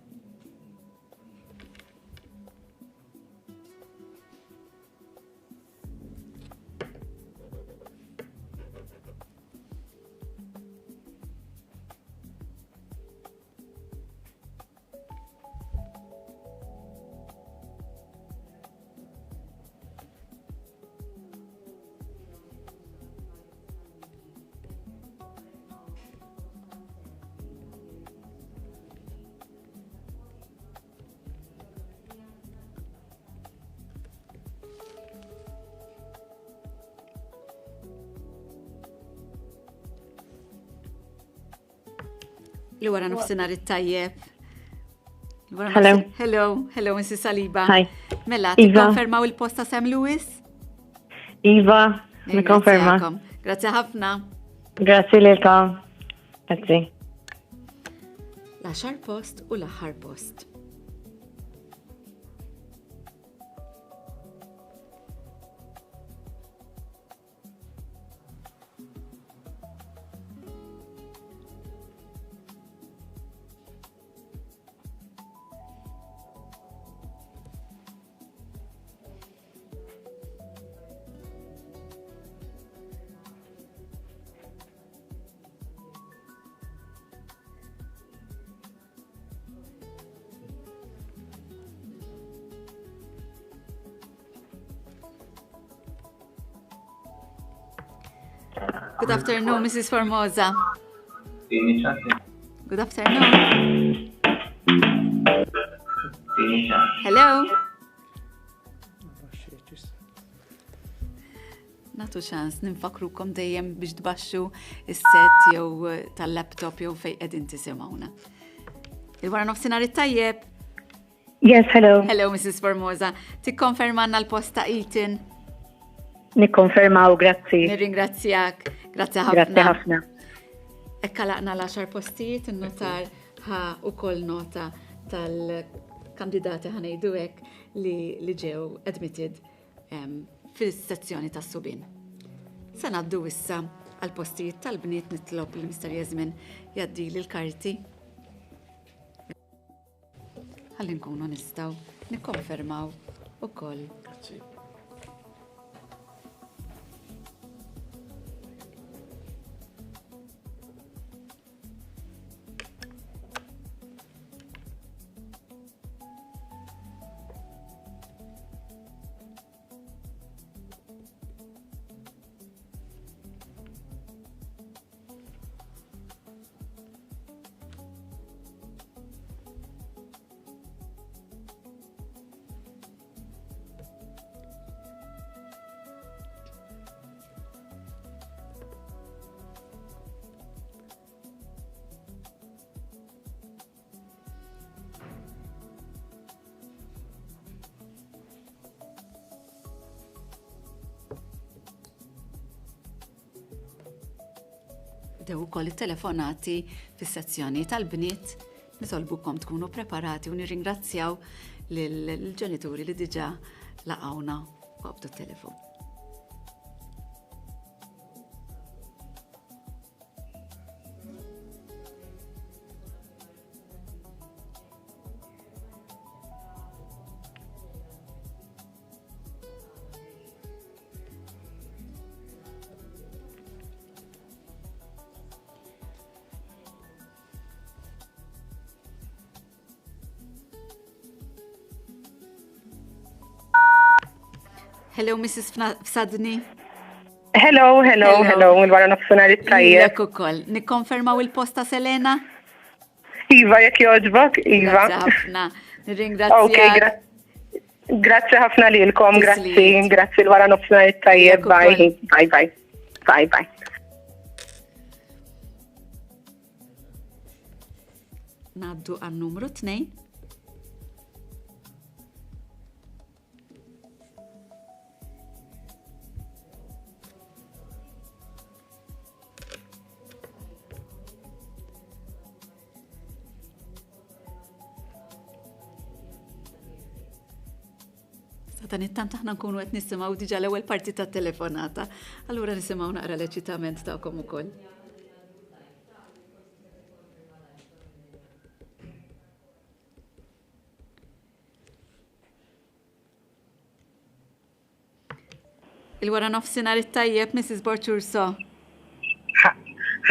Li wara nofsinhar it-tajjeb. Hello, Mrs. Saliba. Hi. Mela, tikkonfermaw il-posta Sam Lewis? Iva, nikkonferma. Grazie ħafna. Grazzi lilkom. Grazzi. L-10 post u l-aħħar post. Good afternoon, Mrs. Formosa. Good afternoon. Hello. Natu ċans ninfakrukom dejjem biex tbaxxu is-set jew tal-laptop jew fejn qegħdin tisimgħuna. Il-wara nofsinhar it-tajjeb. Yes, hello. Hello, Mrs. Formosa. Tikkonfermanna l-posta eating. Nikkonfermaw, grazzi. Nirringrazzjak. Grazzi ħafna. Grazzi ħafna. Ekka laqna l-10 postijiet, in-notar ħa ukoll nota tal-kandidati ħanejdu hekk li ġew admitted fil-sezzjoni tas-subin. Se ngħaddu issa għal postijiet tal-bniet nitlob li Mr. Jasmin jaddili l-karti. Ħalli nkunu nistgħu nikkonfermaw ukoll. nibdew ukoll it-telefonati fis-sezzjoni tal-bniet. Nitolbukom tkunu preparati u nirringrazzjaw lill-ġenituri li diġà laqgħuna qabdu t-telefon. Hello, Mrs. Fsadni. Hello, il-wara nofsinhar it-tajjeb. Jek ukoll. Nikkonfermaw il-posta Selena? Iva, jekk jogħġbok, Iva. Grazzi ħafna. Nirringrazzjak. Okay, grazzi ħafna lilkom, grazzi il-wara nofsinhar it-tajjeb. Bye. Naddu għan numru 2. Dan it-tant aħna nkunu qed nisimgħu diġà l-ewwel parti tat-telefonata. Allura nisimgħu naqra l-eċitament tagħkom ukoll. Il-wara nofsinhar it-tajjeb, Mrs. Borchurso.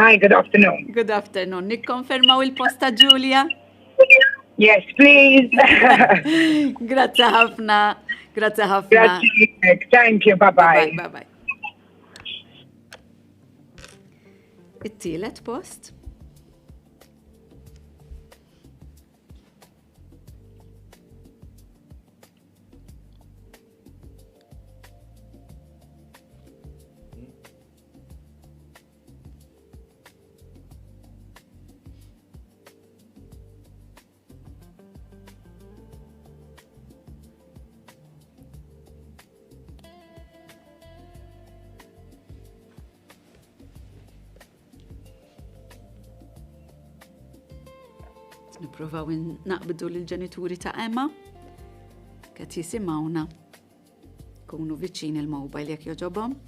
Hi, good afternoon. Good afternoon. Nikkonfermaw il-posta Giulia? Yes, please. Grazzi ħafna. Thank you, bye-bye. Bye-bye. It-tielet post. Nipprovaw naqbdu lill-ġenituri ta' Emma qed jisimgħuna. Kunu viċin il-mobile jekk jogħġobhom.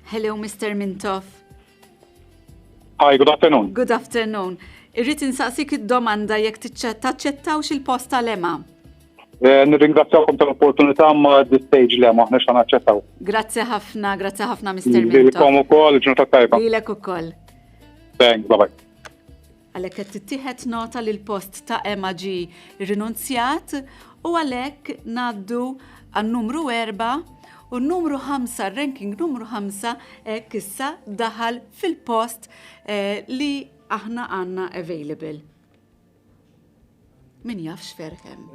Hello, Mr. Mintoff. Hi, good afternoon. Good afternoon. Irrid insaqsik id-domanda jekk taċċettawx il-posta Lema. Nirringrazzjawkom tal-opportunità ma this stage le maħna xan naċċettaw. Grazzi ħafna, Mr. Mintoff. Lilkom ukoll, ġurnata tajba. Lilek ukoll. Thanks, bye-bye. Għalhekk qed tittieħed nota li l-post ta' Emma ġi rinunzjat u għalhekk ngħaddu għan-numru 4 u n-numru 5, ranking numru 5 hekk issa daħal fil-post li aħna għandna available. Min jafx ferħem.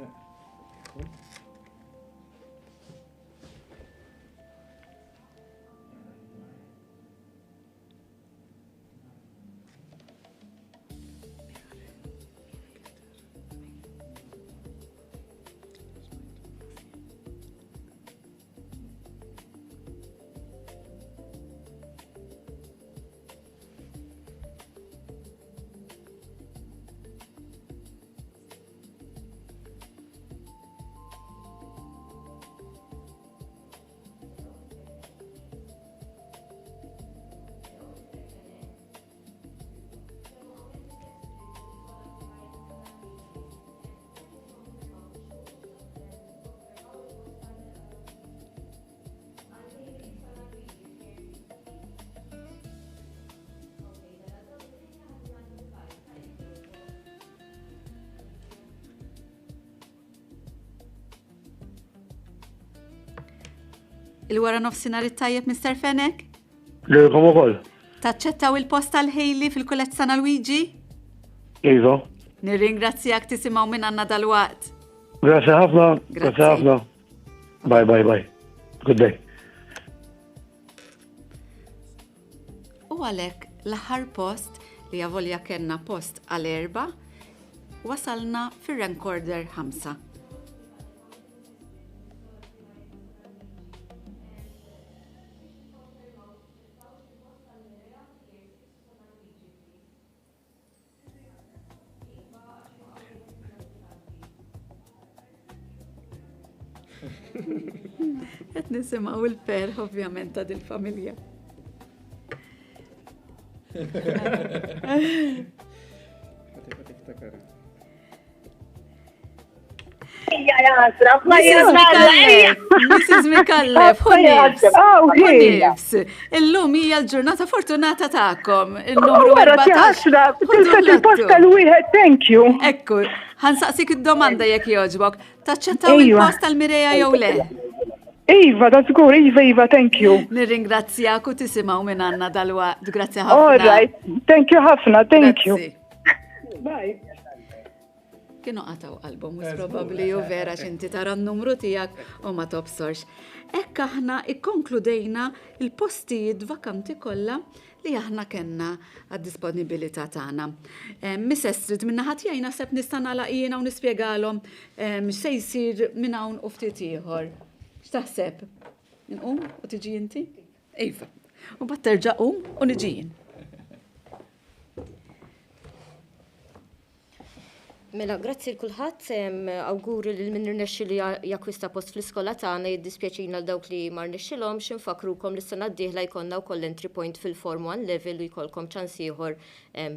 il-wara nofsinhar it-tajjeb Mr. Fenek? Lilkom ukoll. Taċċettaw il-post tal-Ħejli fil-kulett San Alwiġi? Iva. Nirringrazzjak tisimgħu minn għandna dal-waqt. Grazie ħafna. Grazie. Grazie ħafna. Bye, bye, bye. Good day. U għalhekk l-aħħar post li javolja kellna post għal-4 wasalna fir-rankorder 5. Qed nisimgħu il-per ovvjament ta' dil-familja. Mrs. Mikallef, Hunifs, illum hija l-ġurnata fortunata tagħkom. Il-numru 14. Il-posta l-wieħed, thank you. Ekku, ħansaqsik id-domanda jekk jogħġbok. Taċċettaw il-post tal-Mireja jew le? Iva, da żgur, Iva, thank you. Nirringrazzjak u tisimgħu minn għandna dal-waqt. Grazzi ħafna. All right, thank you ħafna, thank you. Bye. Kienu qataw qalbhom, mhux probabbli u vera x'inti tara n-numru tiegħek u ma tobsorx. Hekk aħna ikkonkludejna il-postijiet vakanti kollha li aħna kellna għad-disponibilità tagħna. Miss Estrid minna ħadd jgħinna sepp nista' nagħlaq jiena u nispjegalhom x'se jsir minn hawn u ftit ieħor. X'taħseb? Inqum u tiġi inti? Iva. U mbagħad terġa' qum u niġi jien. Mela, grazzi l-kulħadd, awguri li min rnexxi li jakkwista post fl-iskola tagħna jiddispjaċina l dawk li ma rnexxilhomx infakrukom li s-sena d-dieħla jkollna wkoll entry point fil-Form 1 level u jkollkom ċans ieħor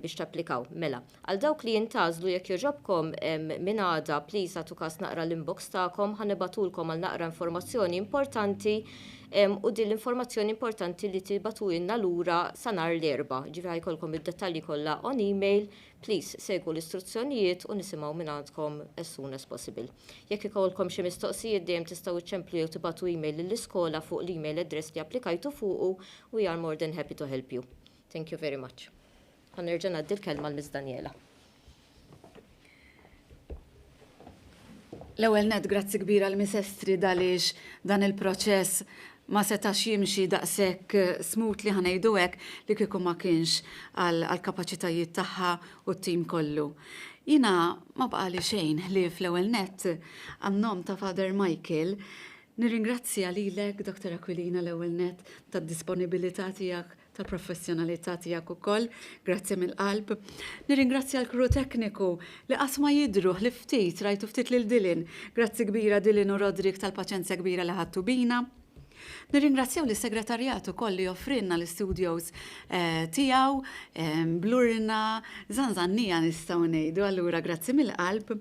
biex tapplikaw. Mela, għal dawk li jintażlu jekk jogħġobkom minn għada please għatu każ naqra l-inbox tagħkom ħanibatulkom għal naqra informazzjoni importanti u din l-informazzjoni importanti li tibatu inna lura sa nhar l-erba'. Ġifieri jkollkom id-dettalji kollha on email, please segwu l-istruzzjonijiet u nisimgħu minn għandkom as soon as possible. Jekk ikollkom xi mistoqsijiet dejjem tistgħu iċċemplu jew tibatu email lill-iskola fuq l-email address li applikajtu fuqu, we are more than happy to help you. Thank you very much. Ħanerġa' ngħaddi l-kelma l-Miss Daniela. L-ewwel net grazzi kbira l-Miss Estrid għaliex dan il-proċess ma setax jimxi daqshekk smooth li ħanejdu hekk li kieku ma kienx għall-kapaċitajiet tagħha u t-tim kollu. Jiena ma baqali xejn li fl-ewwel net għan-nom ta' Father Michael nirringrazzja lilek, Dr. Aquilina, l-ewwel net tad-disponibilità tiegħek, tal-professjonalità tiegħek ukoll, grazzi mill-qalb. Nirringrazzja l-kru tekniku li qatt ma jidhru li ftit rajtu ftit lil Dilin. Grazzi kbira Dilin u Rodrik tal-paċenzja kbira li ħadtu bina. Nirringrazzjaw li segretarjat ukoll li offrinna l-studios tiegħu, blurna, zanzannija nistgħu ngħidu, allura grazzi mill-qalb.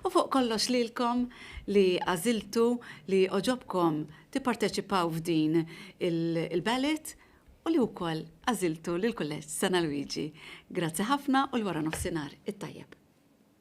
U fuq kollox lilkom li għażiltu li oġobkom tipparteċipaw f'din il-ballot u li wkoll għażiltu lil kulleġġ Sena Alwiġi. Grazzi ħafna u l-wara nofsinhar it-tajjeb.